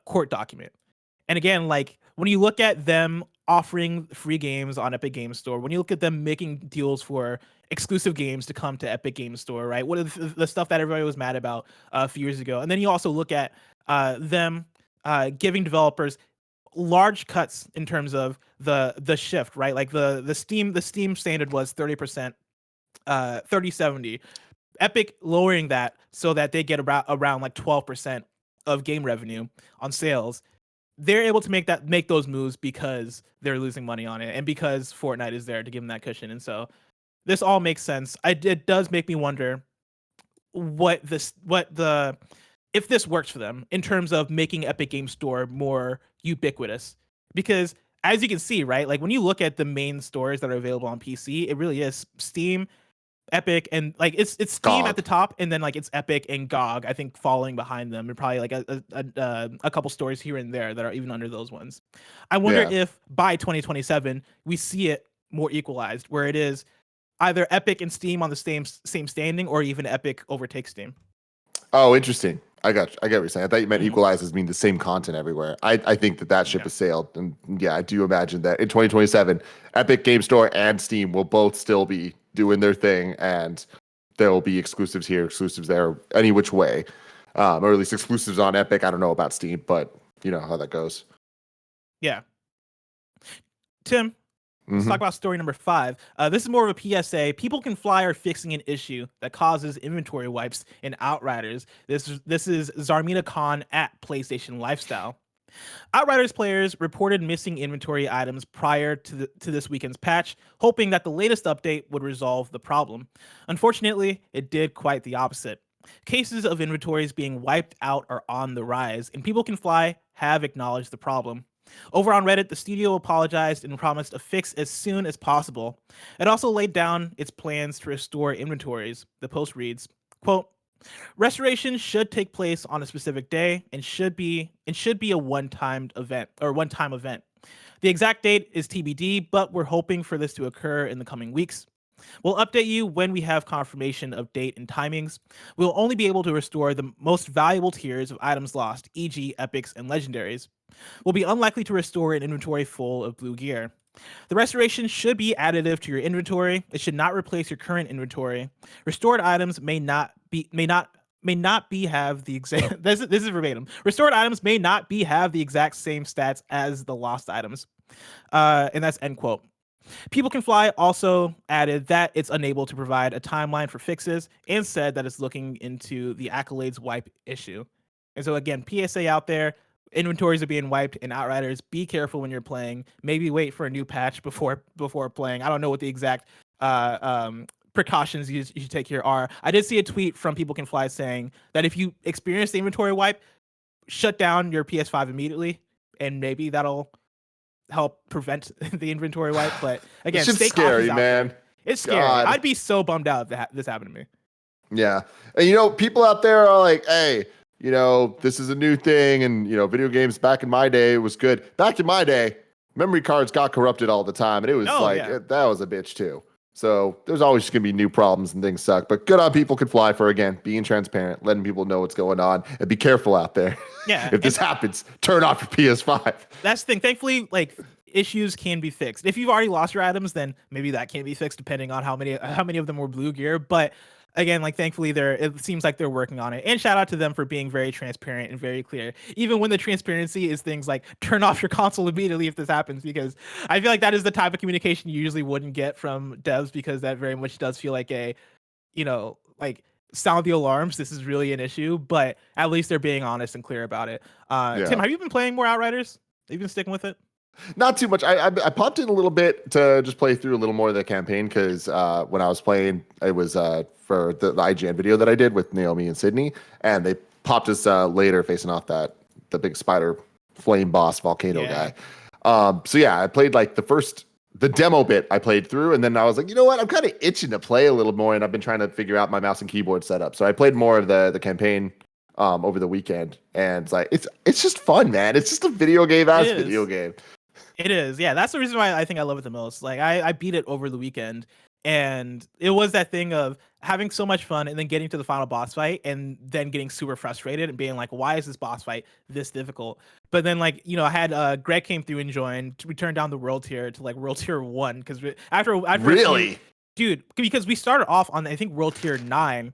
court document." And again, like when you look at them offering free games on Epic Games Store, when you look at them making deals for exclusive games to come to Epic Games Store, right? What are the stuff that everybody was mad about a few years ago? And then you also look at them giving developers large cuts in terms of the shift, right? Like the Steam standard was 30%, 30/70. Epic lowering that so that they get around like 12% of game revenue on sales. They're able to make those moves because they're losing money on it and because Fortnite is there to give them that cushion. And so this all makes sense. It does make me wonder if this works for them in terms of making Epic Games Store more ubiquitous. Because as you can see, right, like when you look at the main stores that are available on PC, it really is Steam, Epic, and like it's Steam
GOG
at the top, and then like it's Epic and GOG, I think, following behind them, and probably like a couple stores here and there that are even under those ones. I wonder if by 2027 we see it more equalized, where it is either Epic and Steam on the same standing, or even Epic overtakes Steam.
Oh, interesting. I get what you're saying. I thought you meant equalize as mean the same content everywhere. I think that ship has sailed. And yeah, I do imagine that in 2027, Epic Game Store and Steam will both still be doing their thing, and there will be exclusives here, exclusives there, any which way. Or at least exclusives on Epic. I don't know about Steam, but you know how that goes.
Yeah. Tim, let's talk about story number 5. This is more of a PSA. People Can Fly are fixing an issue that causes inventory wipes in Outriders. This is Zarmena Khan at PlayStationLifestyle. Outriders players reported missing inventory items prior to this weekend's patch, hoping that the latest update would resolve the problem. Unfortunately, it did quite the opposite. Cases of inventories being wiped out are on the rise, and People Can Fly have acknowledged the problem. Over on Reddit, the studio apologized and promised a fix as soon as possible. It also laid down its plans to restore inventories. The post reads, quote, "Restoration should take place on a specific day and should be a one-time event. The exact date is TBD, but we're hoping for this to occur in the coming weeks. We'll update you when we have confirmation of date and timings. We'll only be able to restore the most valuable tiers of items lost, e.g. epics and legendaries. We'll be unlikely to restore an inventory full of blue gear. The restoration should be additive to your inventory. It should not replace your current inventory. Restored items may not have the exact this is verbatim. Restored items may not have the exact same stats as the lost items." And that's end quote. People Can Fly also added that it's unable to provide a timeline for fixes and said that it's looking into the accolades wipe issue. And so again, PSA out there, inventories are being wiped in Outriders. Be careful when you're playing. Maybe wait for a new patch before playing. I don't know what the exact precautions you should take here are. I did see a tweet from People Can Fly saying that if you experience the inventory wipe, shut down your PS5 immediately, and maybe that'll help prevent the inventory wipe. But again,
it's scary, man.
It's scary. God. I'd be so bummed out if this happened to me.
Yeah. And people out there are like, hey, this is a new thing, and video games back in my day was good. Back in my day, memory cards got corrupted all the time, and it was that was a bitch too. So there's always just gonna be new problems and things suck. But good on People Can Fly for, again, being transparent, letting people know what's going on, and be careful out there.
Yeah.
If this happens, turn off your PS5.
That's the thing. Thankfully, issues can be fixed. If you've already lost your items, then maybe that can't be fixed, depending on how many of them were blue gear. But again, like thankfully it seems like they're working on it, and shout out to them for being very transparent and very clear, even when the transparency is things like turn off your console immediately if this happens, because I feel like that is the type of communication you usually wouldn't get from devs, because that very much does feel like a, like sound the alarms, this is really an issue, but at least they're being honest and clear about it. Tim, have you been playing more Outriders? Have you been sticking with it?
Not too much. I popped in a little bit to just play through a little more of the campaign, because when I was playing, it was for the IGN video that I did with Naomi and Sydney, and they popped us later facing off the big spider flame boss volcano guy. So yeah, I played like the demo bit I played through, and then I was like, you know what? I'm kind of itching to play a little more, and I've been trying to figure out my mouse and keyboard setup. So I played more of the campaign over the weekend, and it's like it's just fun, man. It's just a video game video game.
It is, yeah. That's the reason why I think I love it the most. Like I beat it over the weekend, and it was that thing of having so much fun and then getting to the final boss fight and then getting super frustrated and being like, why is this boss fight this difficult? But then, like, I had Greg came through and joined. We turned down the world tier to like world tier 1, because after
really,
dude, because we started off on, I think, world tier 9.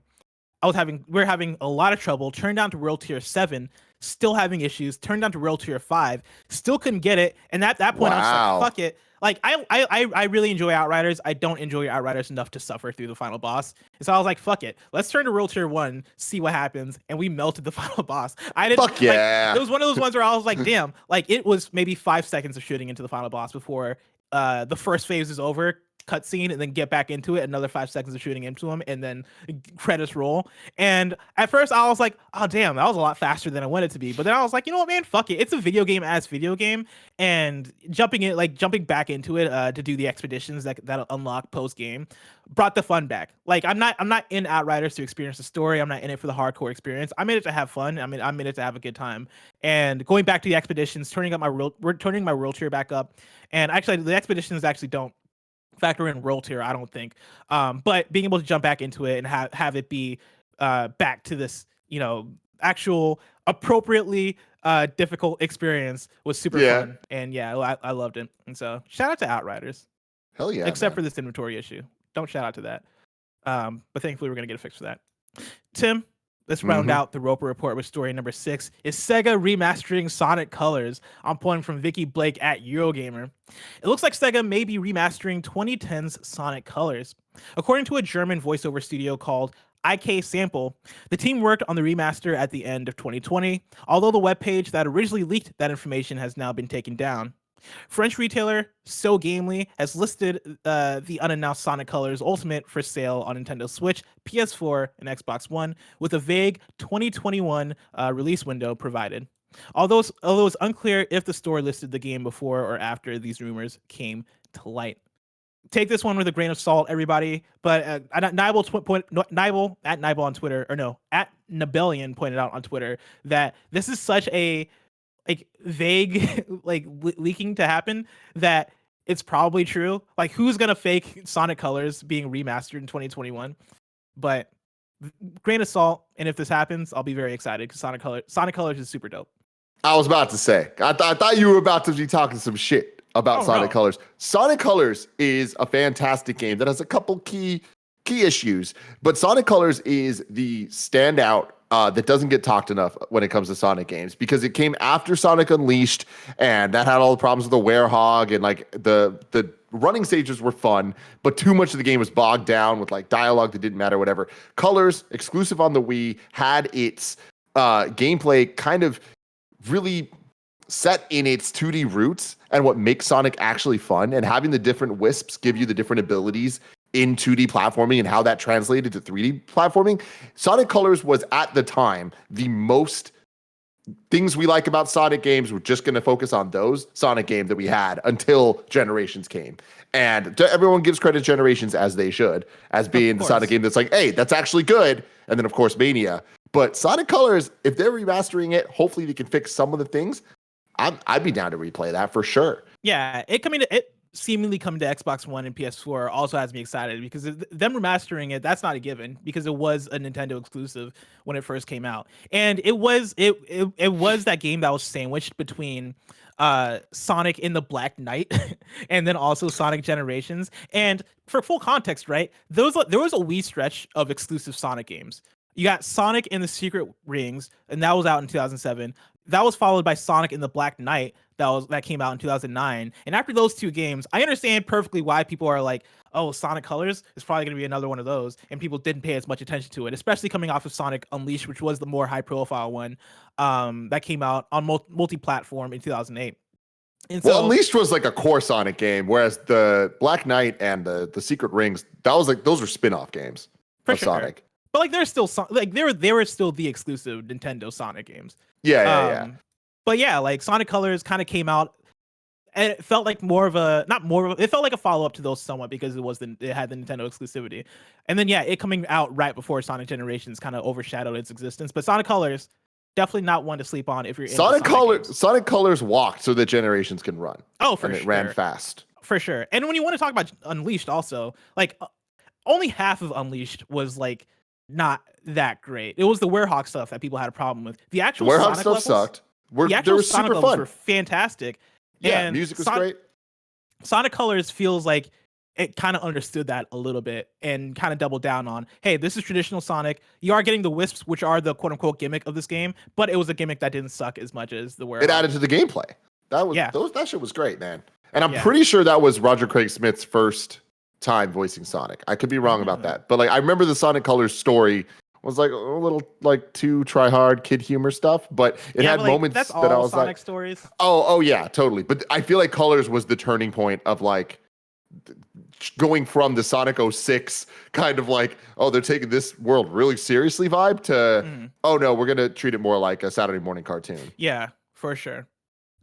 We're having a lot of trouble. Turned down to world tier 7, still having issues. Turned down to world tier 5, still couldn't get it. And at that point, I was like, fuck it. Like I really enjoy Outriders. I don't enjoy Outriders enough to suffer through the final boss. And so I was like, fuck it. Let's turn to world tier 1, see what happens. And we melted the final boss.
Fuck yeah.
It was one of those ones where I was like, damn, like it was maybe 5 seconds of shooting into the final boss before the first phase is over, cutscene, and then get back into it, another 5 seconds of shooting into him, and then credits roll. And at first I was like, oh damn, that was a lot faster than I wanted it to be. But then I was like, you know what, man, fuck it. It's a video game as video game, and jumping back into it to do the expeditions that'll unlock post game brought the fun back. Like I'm not in Outriders to experience the story. I'm not in it for the hardcore experience. I'm in it to have fun. I'm in it to have a good time. And going back to the expeditions, turning my world tier back up. And actually the expeditions actually don't factor in world tier, I don't think. But being able to jump back into it and have it be back to this, actual appropriately difficult experience was super fun. And yeah, I loved it. And so shout out to Outriders.
Hell yeah.
Except for this inventory issue. Don't shout out to that. But thankfully we're gonna get a fix for that. Tim, let's round out the Roper Report with story number 6. Is Sega remastering Sonic Colors? I'm pulling from Vikki Blake at Eurogamer. It looks like Sega may be remastering 2010's Sonic Colors. According to a German voiceover studio called IK Sample, the team worked on the remaster at the end of 2020, although the webpage that originally leaked that information has now been taken down. French retailer So Gamely has listed the unannounced Sonic Colors Ultimate for sale on Nintendo Switch, PS4, and Xbox One, with a vague 2021 release window provided. Although it's unclear if the store listed the game before or after these rumors came to light. Take this one with a grain of salt, everybody. But Nibel at Nibel on Twitter, or no, at Nibelian pointed out on Twitter that this is such a vague leaking to happen that it's probably true. Like, who's gonna fake Sonic Colors being remastered in 2021? But grain of salt, and if this happens, I'll be very excited because Sonic Colors is super dope.
I was about to say, I thought you were about to be talking some shit about Sonic Colors. Sonic Colors is a fantastic game that has a couple key issues, but Sonic Colors is the standout that doesn't get talked enough when it comes to Sonic games, because it came after Sonic Unleashed, and that had all the problems with the werehog, and like the running stages were fun, but too much of the game was bogged down with like dialogue that didn't matter, whatever. Colors, exclusive on the Wii, had its gameplay kind of really set in its 2D roots and what makes Sonic actually fun, and having the different wisps give you the different abilities in 2D platforming and how that translated to 3D platforming. Sonic Colors was at the time the most things we like about Sonic games. We're just going to focus on those Sonic games that we had until Generations came. And everyone gives credit to Generations, as they should, as being the Sonic game that's like, hey, that's actually good. And then of course Mania. But Sonic Colors, if they're remastering it, hopefully they can fix some of the things. I'd be down to replay that for sure.
Yeah, seemingly coming to Xbox One and PS4 also has me excited because them remastering it, that's not a given because it was a Nintendo exclusive when it first came out. And it was that game that was sandwiched between Sonic in the Black Knight and then also Sonic Generations. And for full context, right? There was a wee stretch of exclusive Sonic games. You got Sonic in the Secret Rings, and that was out in 2007. That was followed by Sonic in the Black Knight that came out in 2009. And after those two games, I understand perfectly why people are like, oh, Sonic Colors is probably going to be another one of those. And people didn't pay as much attention to it, especially coming off of Sonic Unleashed, which was the more high profile one that came out on multi-platform in 2008. And
well, Unleashed was like a core Sonic game, whereas the Black Knight and the Secret Rings, those were spin-off games of Sonic.
But like, they're still they were still the exclusive Nintendo Sonic games.
Yeah.
But yeah, like Sonic Colors kind of came out, and it felt like it felt like a follow up to those somewhat because it had the Nintendo exclusivity, and then yeah, it coming out right before Sonic Generations kind of overshadowed its existence. But Sonic Colors, definitely not one to sleep on if you're
Sonic Colors. Sonic Colors walked so that Generations can run.
Oh, for sure,
it ran fast
for sure. And when you want to talk about Unleashed, also like only half of Unleashed was like not that great. It was the Werehog stuff that people had a problem with. The actual
Werehog
Sonic
stuff
levels
sucked.
They were super fun. Were fantastic.
Yeah,
and
music was great.
Sonic Colors feels like it kind of understood that a little bit and kind of doubled down on, hey, this is traditional Sonic. You are getting the Wisps, which are the quote unquote gimmick of this game, but it was a gimmick that didn't suck as much as the Werehog.
It added to the gameplay. That shit was great, man. And I'm pretty sure that was Roger Craig Smith's first time voicing Sonic. I could be wrong about that, but like I remember the Sonic Colors story was like a little like too try hard kid humor stuff, but it had moments
that's
that I was
Sonic
like
stories.
Oh yeah, totally. But I feel like Colors was the turning point of like going from the Sonic 06 kind of like, oh, they're taking this world really seriously vibe to oh no, we're gonna treat it more like a Saturday morning cartoon.
Yeah, for sure.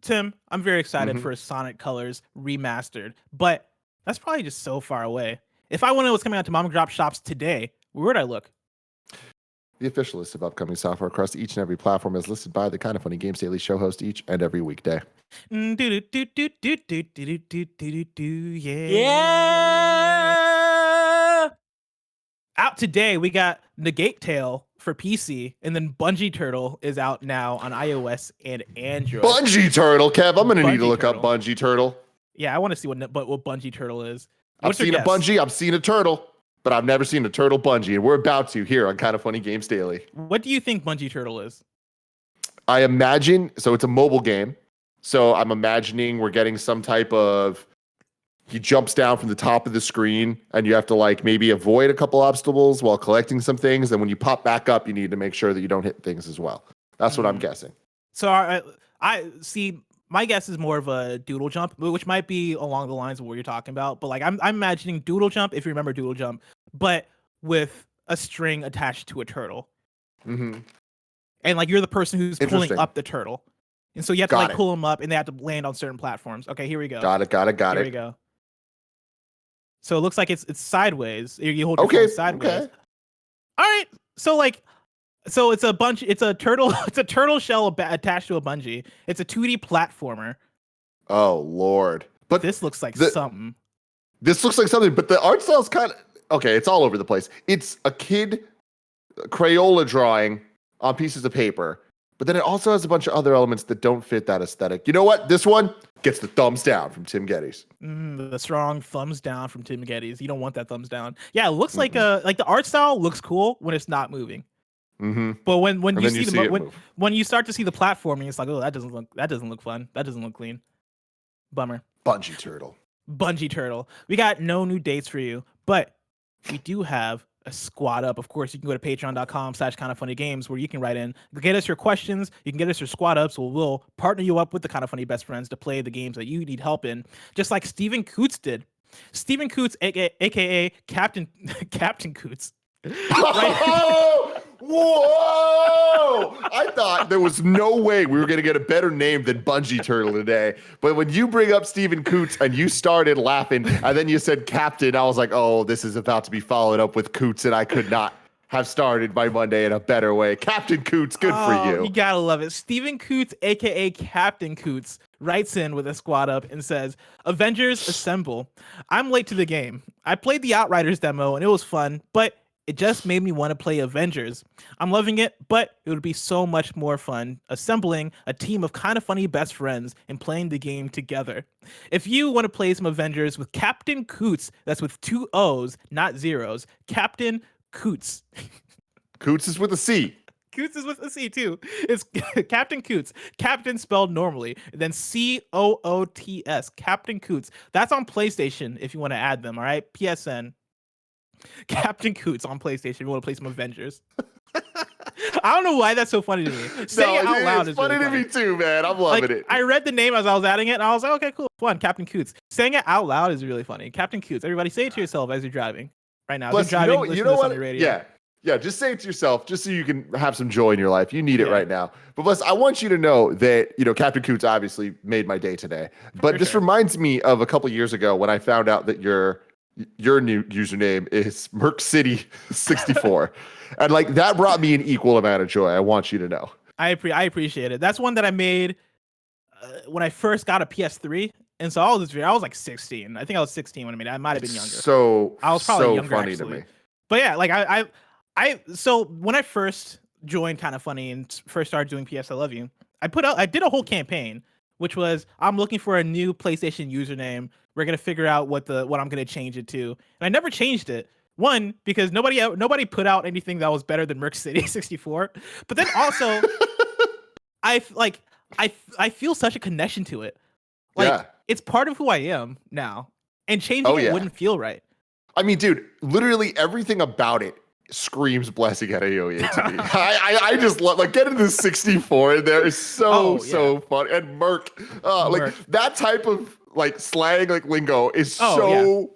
Tim, I'm very excited for Sonic Colors remastered, but that's probably just so far away. If I want to know what's coming out to mom and drop shops today, where would I look?
The official list of upcoming software across each and every platform is listed by the Kind of Funny Games Daily show host each and every weekday.
Yeah. Out today, we got Negate Tale for PC, and then Bungie Turtle is out now on iOS and Android.
Bungie Turtle, Kev. I'm gonna need to look up Bungie Turtle.
Yeah, I want to see what Bungie Turtle is.
I've seen a Bungie. I've seen a turtle. But I've never seen a turtle Bungie, and we're about to here on Kind of Funny Games Daily.
What do you think Bungie Turtle is?
I imagine, so it's a mobile game. So I'm imagining we're getting some type of, he jumps down from the top of the screen, and you have to like maybe avoid a couple obstacles while collecting some things. And when you pop back up, you need to make sure that you don't hit things as well. That's what I'm guessing.
So I see. My guess is more of a doodle jump, which might be along the lines of what you're talking about. But like I'm imagining doodle jump, if you remember doodle jump, but with a string attached to a turtle.
Mm-hmm.
And like you're the person who's pulling up the turtle. And so you have to like pull them up and they have to land on certain platforms. Okay, here we go.
Got it.
Here we go. So it looks like it's sideways. You hold your phone sideways.
Okay.
All right. So like so it's a turtle, it's a turtle shell attached to a bungee. It's a 2D platformer.
Oh Lord. But
this looks like something.
This looks like something, but the art style's kind of okay, it's all over the place. It's a kid Crayola drawing on pieces of paper, but then it also has a bunch of other elements that don't fit that aesthetic. You know what? This one gets the thumbs down from Tim Geddes.
The strong thumbs down from Tim Geddes. You don't want that thumbs down. Yeah, it looks like the art style looks cool when it's not moving.
Mm-hmm.
But when you see when you start to see the platforming, it's like, oh, that doesn't look fun. That doesn't look clean. Bummer.
Bungie Turtle. We got no new dates for you, but we do have a squad up. Of course, you can go to patreon.com/kindoffunnygames where you can write in, get us your questions. You can get us your squad ups. We'll partner you up with the Kind of Funny best friends to play the games that you need help in, just like Stephen Coots did. Stephen Coots, aka CaptainCoots. Right? Whoa! I thought there was no way we were going to get a better name than Bungie Turtle today. But when you bring up Stephen Coots and you started laughing and then you said Captain, I was like, oh, this is about to be followed up with Coots, and I could not have started my Monday in a better way. CaptainCoots, good for you.
You gotta love it. Stephen Coots, aka CaptainCoots, writes in with a squad up and says, Avengers assemble. I'm late to the game. I played the Outriders demo and it was fun, but it just made me want to play Avengers. I'm loving it, but it would be so much more fun assembling a team of kind of funny best friends and playing the game together. If you want to play some Avengers with CaptainCoots, that's with 2 O's, not zeros, CaptainCoots.
Coots is with a C.
Coots is with a C too. It's CaptainCoots. Captain spelled normally. Then COOTS. CaptainCoots. That's on PlayStation if you want to add them. All right. PSN. CaptainCoots on PlayStation if you want to play some Avengers. I don't know why that's so funny to me. Saying it out loud is
funny
really
to
funny
me too, man. I'm loving it.
I read the name as I was adding it, and I was like, okay, cool, fun. CaptainCoots. Saying it out loud is really funny. CaptainCoots. Everybody say it to yourself as you're driving right now.
Plus,
driving,
you know what?
On the radio.
Yeah, just say it to yourself, just so you can have some joy in your life. You need it right now. But plus, I want you to know that, CaptainCoots obviously made my day today. But this reminds me of a couple years ago when I found out that your new username is MercCity64. And that brought me an equal amount of joy. I want you to know. I
appreciate it. That's one that I made when I first got a PS3. And so I was like 16. I think I was 16 when I made it. I might have been younger.
So
I was probably younger,
funny
actually.
to me.
But yeah, so when I first joined Kind of Funny and first started doing PS I Love You, I did a whole campaign, which was I'm looking for a new PlayStation username. We're gonna figure out what I'm gonna change it to, and I never changed it. One, because nobody put out anything that was better than MercCity64. But then also, I feel such a connection to it. It's part of who I am now, and changing it wouldn't feel right.
I mean, dude, literally everything about it screams blessing at AOE to me. I just love getting the 64 in there is so fun. And Merc. That type of slang lingo is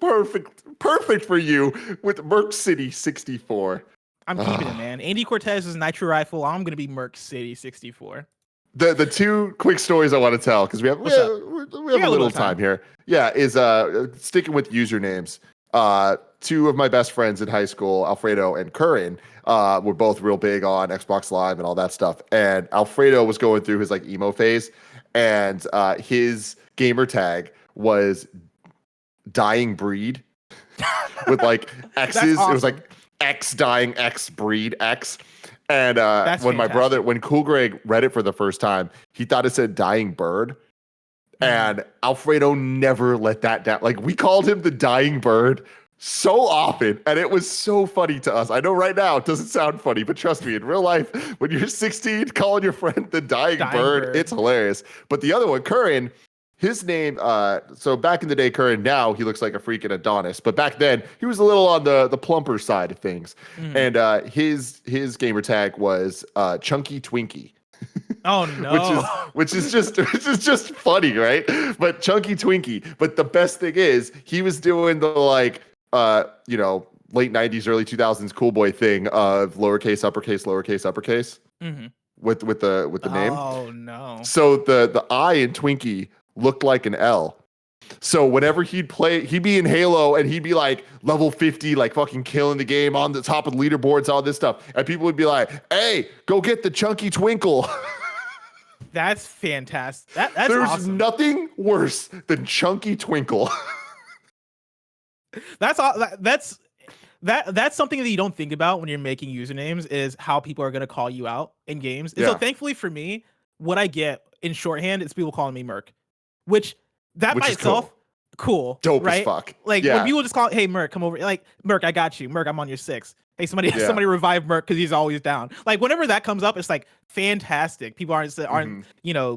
perfect for you with MercCity64.
I'm keeping it, man. Andy Cortez's Nitro Rifle. I'm gonna be MercCity64.
The two quick stories I want to tell because we have a little time here. Yeah, is sticking with usernames. 2 of my best friends in high school, Alfredo and Curran, were both real big on Xbox Live and all that stuff. And Alfredo was going through his emo phase, and his gamer tag was Dying Breed with X's. Awesome. It was X dying X breed X. And when Cool Greg read it for the first time, he thought it said Dying Bird. And Alfredo never let that down. We called him the Dying Bird so often, and it was so funny to us. I know right now it doesn't sound funny, but trust me, in real life, when you're 16, calling your friend the Dying Bird, it's hilarious. But the other one, Curran, his name, so back in the day, Curran, now he looks like a freaking Adonis. But back then, he was a little on the plumper side of things. And his gamer tag was Chunky Twinkie.
Oh no!
which is just funny, right? But Chunky Twinkie. But the best thing is he was doing the late 90s, early 2000s cool boy thing of lowercase, uppercase, lowercase, uppercase with the name.
Oh no!
So the I in Twinkie looked like an L. So whenever he'd be in Halo and he'd be level 50, fucking killing the game on the top of the leaderboards, all this stuff. And people would be like, hey, go get the Chunky Twinkle.
That's fantastic. That's
There's
awesome.
nothing worse than Chunky Twinkle.
That's something that you don't think about when you're making usernames is how people are going to call you out in games. And so thankfully for me, what I get in shorthand is people calling me Merc, which by itself, cool.
Dope
right?
as fuck.
When people just call it, hey, Merc, come over. Merc, I got you. Merc, I'm on your 6. Hey, somebody revive Merc because he's always down. Whenever that comes up, it's fantastic. People aren't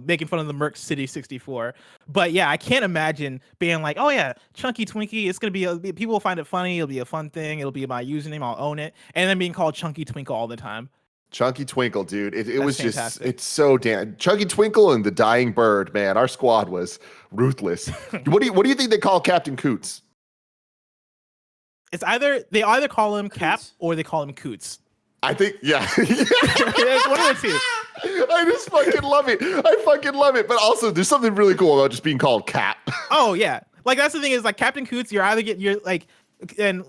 making fun of the MercCity64. But yeah, I can't imagine being oh yeah, Chunky Twinkie. It's gonna be people will find it funny. It'll be a fun thing. It'll be my username. I'll own it. And then being called Chunky Twinkle all the time.
Chunky Twinkle, dude. It was fantastic. It's so damn Chunky Twinkle and the Dying Bird, man. Our squad was ruthless. What do you think they call CaptainCoots?
It's they either call him Cap or they call him Coots.
I think, yeah.
It's one of the two.
I just fucking love it. But also, there's something really cool about just being called Cap.
Oh yeah, that's the thing is CaptainCoots. You're either and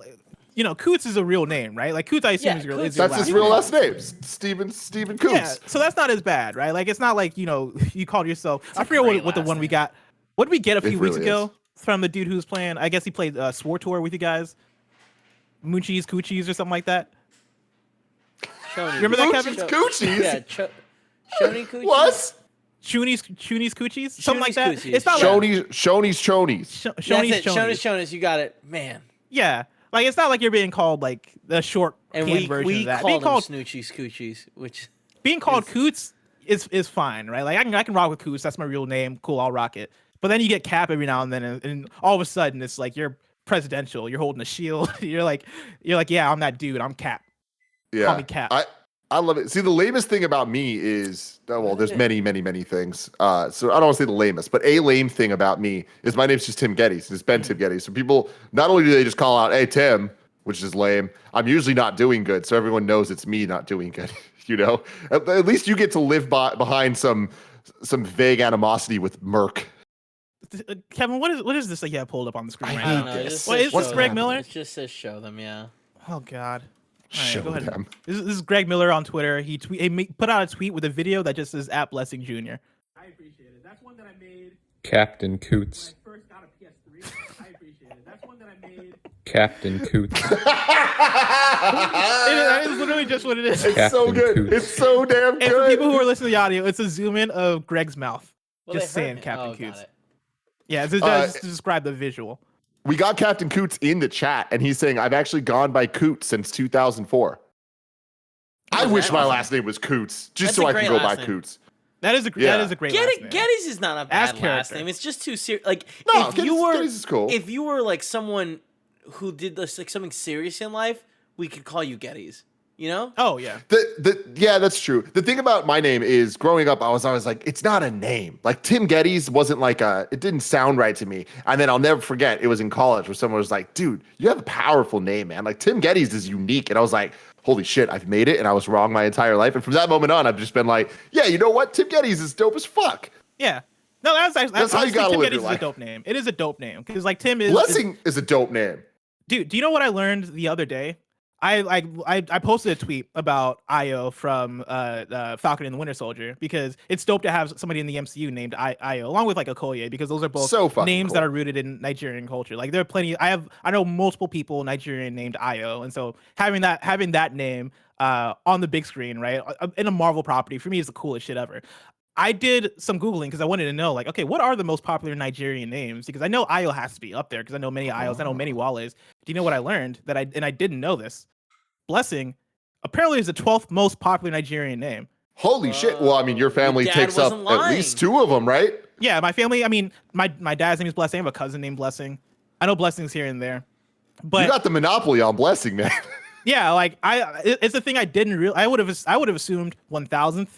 Coots is a real name, right? Like Coots, I assume is your
That's his real last name, Steven Coots.
Yeah, so that's not as bad, right? Like it's not like you called yourself. I forget what the one we got. What did we get a few weeks ago from the dude who's playing? I guess he played Sword Tour with you guys. Moochies, Coochies, or something like that. Remember that, Kevin?
Coochies.
Yeah, Shoni Coochies.
What?
Chunies, Coochies, something like that.
Coochies.
It's not
Shonies.
Shonies. You got it, man.
Yeah, like it's not like you're being called like the short version of that.
Being called Snoochies, Coochies, which
being called Coots is fine, right? Like I can rock with Coots. That's my real name. Cool, I'll rock it. But then you get Cap every now and then, and all of a sudden it's like you're presidential. You're holding a shield. You're like, yeah, I'm that dude. I'm Cap.
Yeah,
call me Cap.
I love it. See, the lamest thing about me is, there's many things. So I don't want to say the lamest, but a lame thing about me is my name's just Tim Geddes. It's Ben Tim Geddes. So people, not only do they just call out, hey, Tim, which is lame, I'm usually not doing good. So everyone knows it's me not doing good. At least you get to live behind some vague animosity with Merc.
Kevin, what is this that you have pulled up on the screen right now?
Is
this Greg Miller?
It just says show them, yeah.
Oh, God.
Show them.
This is Greg Miller on Twitter. He put out a tweet with a video that just says @Blessing Jr. I appreciate it. That's one that I made.
CaptainCoots.
When I first got a PS3. I appreciate it. That's one that I made.
CaptainCoots.
That is literally just what it is.
It's so good.
Coots.
It's so damn good.
And for people who are listening to the audio, it's a zoom in of Greg's mouth. Just saying
Captain
CaptainCoots. Yeah, it's just to describe the visual.
We got CaptainCoots in the chat, and he's saying, I've actually gone by Coots since 2004. I wish my last name was Coots, just so I can go by Coots.
That is a great last name.
Geddes is not a bad last name. It's just too serious. Like, Geddes is cool. If you were like someone who did this, like something serious in life, we could call you Geddes.
Oh yeah.
Yeah, that's true. The thing about my name is, growing up, I was always like, it's not a name. Like Tim Geddes wasn't like it didn't sound right to me. And then I'll never forget, it was in college where someone was like, dude, you have a powerful name, man. Like Tim Geddes is unique. And I was like, holy shit, I've made it. And I was wrong my entire life. And from that moment on, I've just been like, yeah, you know what? Tim Geddes is dope as fuck.
Yeah. No, that's how you gotta Tim live Geddes your life. Is a dope name. It is a dope name because like Tim is.
Blessing is a dope name.
Dude, do you know what I learned the other day? I posted a tweet about Io from Falcon and the Winter Soldier because it's dope to have somebody in the MCU named Io along with like Okoye because those are both names that are rooted in Nigerian culture. Like there are plenty. I know multiple people Nigerian named Io, and so having that name on the big screen, right, in a Marvel property for me is the coolest shit ever. I did some Googling because I wanted to know, like, okay, what are the most popular Nigerian names? Because I know Io has to be up there because I know many Ios, I know many Wales. Do you know what I learned I didn't know this? Blessing apparently is the 12th most popular Nigerian name.
Holy shit. Well, I mean, your family takes up at least two of them, right?
Yeah, my family, I mean, my dad's name is Blessing. I have a cousin named Blessing. I know Blessings here and there. But
you got the monopoly on Blessing, man.
Yeah, like it's a thing I didn't realize. I would have assumed 1000th,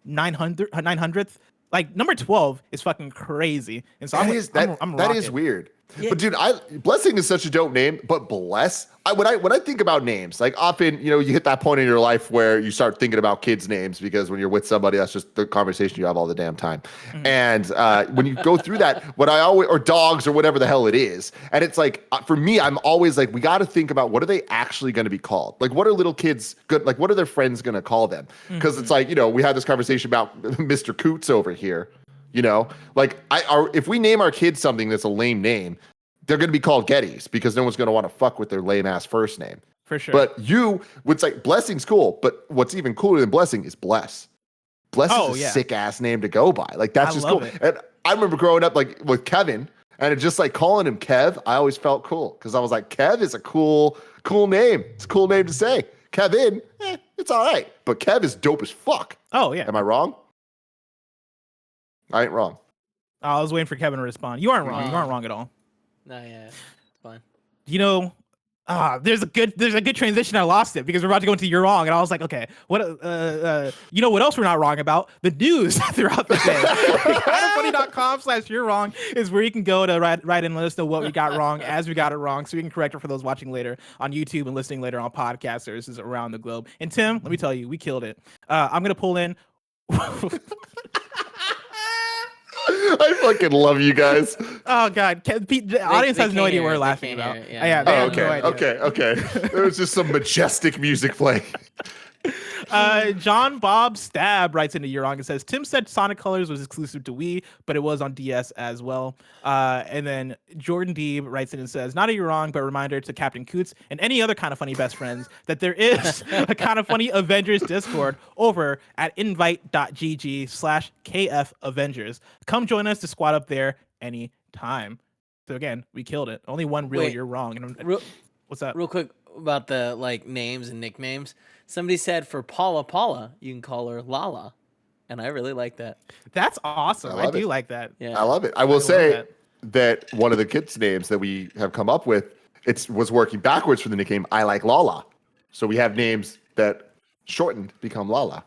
900th. Like number 12 is fucking crazy. And so
that is weird. Yeah. But dude, Blessing is such a dope name, but Bless, when I think about names, like often, you hit that point in your life where you start thinking about kids' names because when you're with somebody, that's just the conversation you have all the damn time. Mm-hmm. And when you go through that, or dogs or whatever the hell it is, and it's like, for me, I'm always like, we got to think about what are they actually going to be called? Like, what are little kids good? Like, what are their friends going to call them? Because it's like, we had this conversation about Mr. Coots over here. Like if we name our kids something that's a lame name, they're going to be called Geddes because no one's going to want to fuck with their lame ass first name.
For sure.
But it's like Blessing's cool, but what's even cooler than Blessing is Bless. Bless is a sick ass name to go by. Like that's just cool. And I remember growing up like with Kevin and just like calling him Kev, I always felt cool because I was like, Kev is a cool name. It's a cool name to say. Kevin, it's all right. But Kev is dope as fuck.
Oh yeah.
Am I wrong? I ain't wrong.
I was waiting for Kevin to respond. You aren't wrong. You aren't wrong at all.
No, yeah, it's fine.
There's a good transition. I lost it because we're about to go into You're Wrong, and I was like, okay, what? What else we're not wrong about? The news throughout the day. KindaFunny.com/You're Wrong is where you can go to write in and let us know what we got wrong as we got it wrong, so we can correct it for those watching later on YouTube and listening later on podcast services around the globe. And Tim, let me tell you, we killed it. I'm gonna pull in.
I fucking love you guys.
Oh God, the audience has no idea what we're laughing about. Yeah, they have no idea.
Okay. There was just some majestic music playing.
John Bob Stab writes into Eurong and says, Tim said Sonic Colors was exclusive to Wii, but it was on DS as well. And then Jordan Deeb writes in and says, not a Eurong, but a reminder to Captain Coots and any other Kind of Funny best friends that there is a Kind of Funny Avengers Discord over at invite.gg/KF Avengers. Come join us to squat up there anytime. So again, we killed it. Only one real you're wrong. What's up?
Real quick about the names and nicknames. Somebody said for Paula, you can call her Lala, and I really like that.
That's awesome. I do like that.
Yeah,
I love it. I will say that one of the kids' names that we have come up with was working backwards from the nickname I Like Lala. So we have names that shortened become Lala.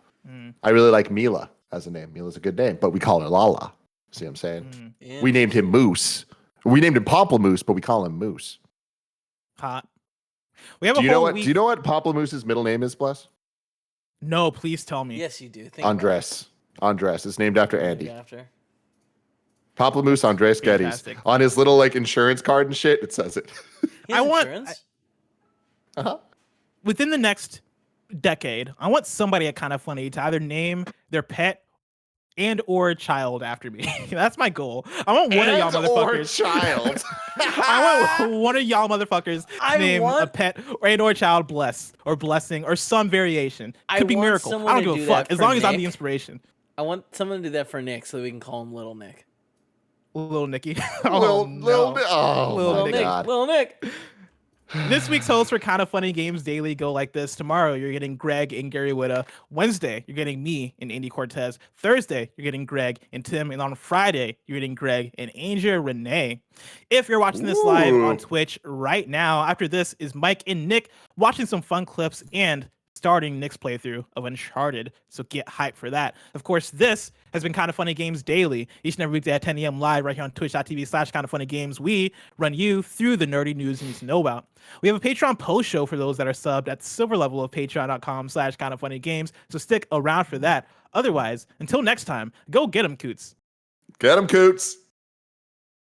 I really like Mila as a name. Mila's a good name, but we call her Lala. See what I'm saying? We named him Moose. We named him Pomplamoose, but we call him Moose.
Hot. We have
do you know what Pomplamoose middle name is, Bless?
No, please tell me.
Yes, you do.
Andres. Andres. It's named after Andy. Pomplamoose Andres Geddes. On his little insurance card and shit, it says it.
Within the next decade, I want somebody at Kind of Funny to either name their pet and or child after me. That's my goal. I want one of y'all motherfuckers.
Child.
I want one of y'all motherfuckers to name a pet or child blessing or some variation. Could be miracle. I don't give a fuck as long as I'm the inspiration.
I want someone to do that for Nick so we can call him Little Nick.
Little Nicky.
Little
Nick.
This week's hosts for Kind of Funny Games Daily go like this. Tomorrow, you're getting Greg and Gary Whitta. Wednesday, you're getting me and Andy Cortez. Thursday, you're getting Greg and Tim. And on Friday, you're getting Greg and Angel Renee. If you're watching this live on Twitch right now, after this is Mike and Nick watching some fun clips and starting Nick's playthrough of Uncharted, so get hyped for that. Of course, this has been Kind of Funny Games Daily, each and every weekday at 10 a.m. live right here on twitch.tv/kindoffunnygames. We run you through the nerdy news you need to know about. We have a Patreon post show for those that are subbed at the silver level of patreon.com/kindoffunnygames, so stick around for that. Otherwise, until next time, go get 'em, Coots.
Get 'em, Coots.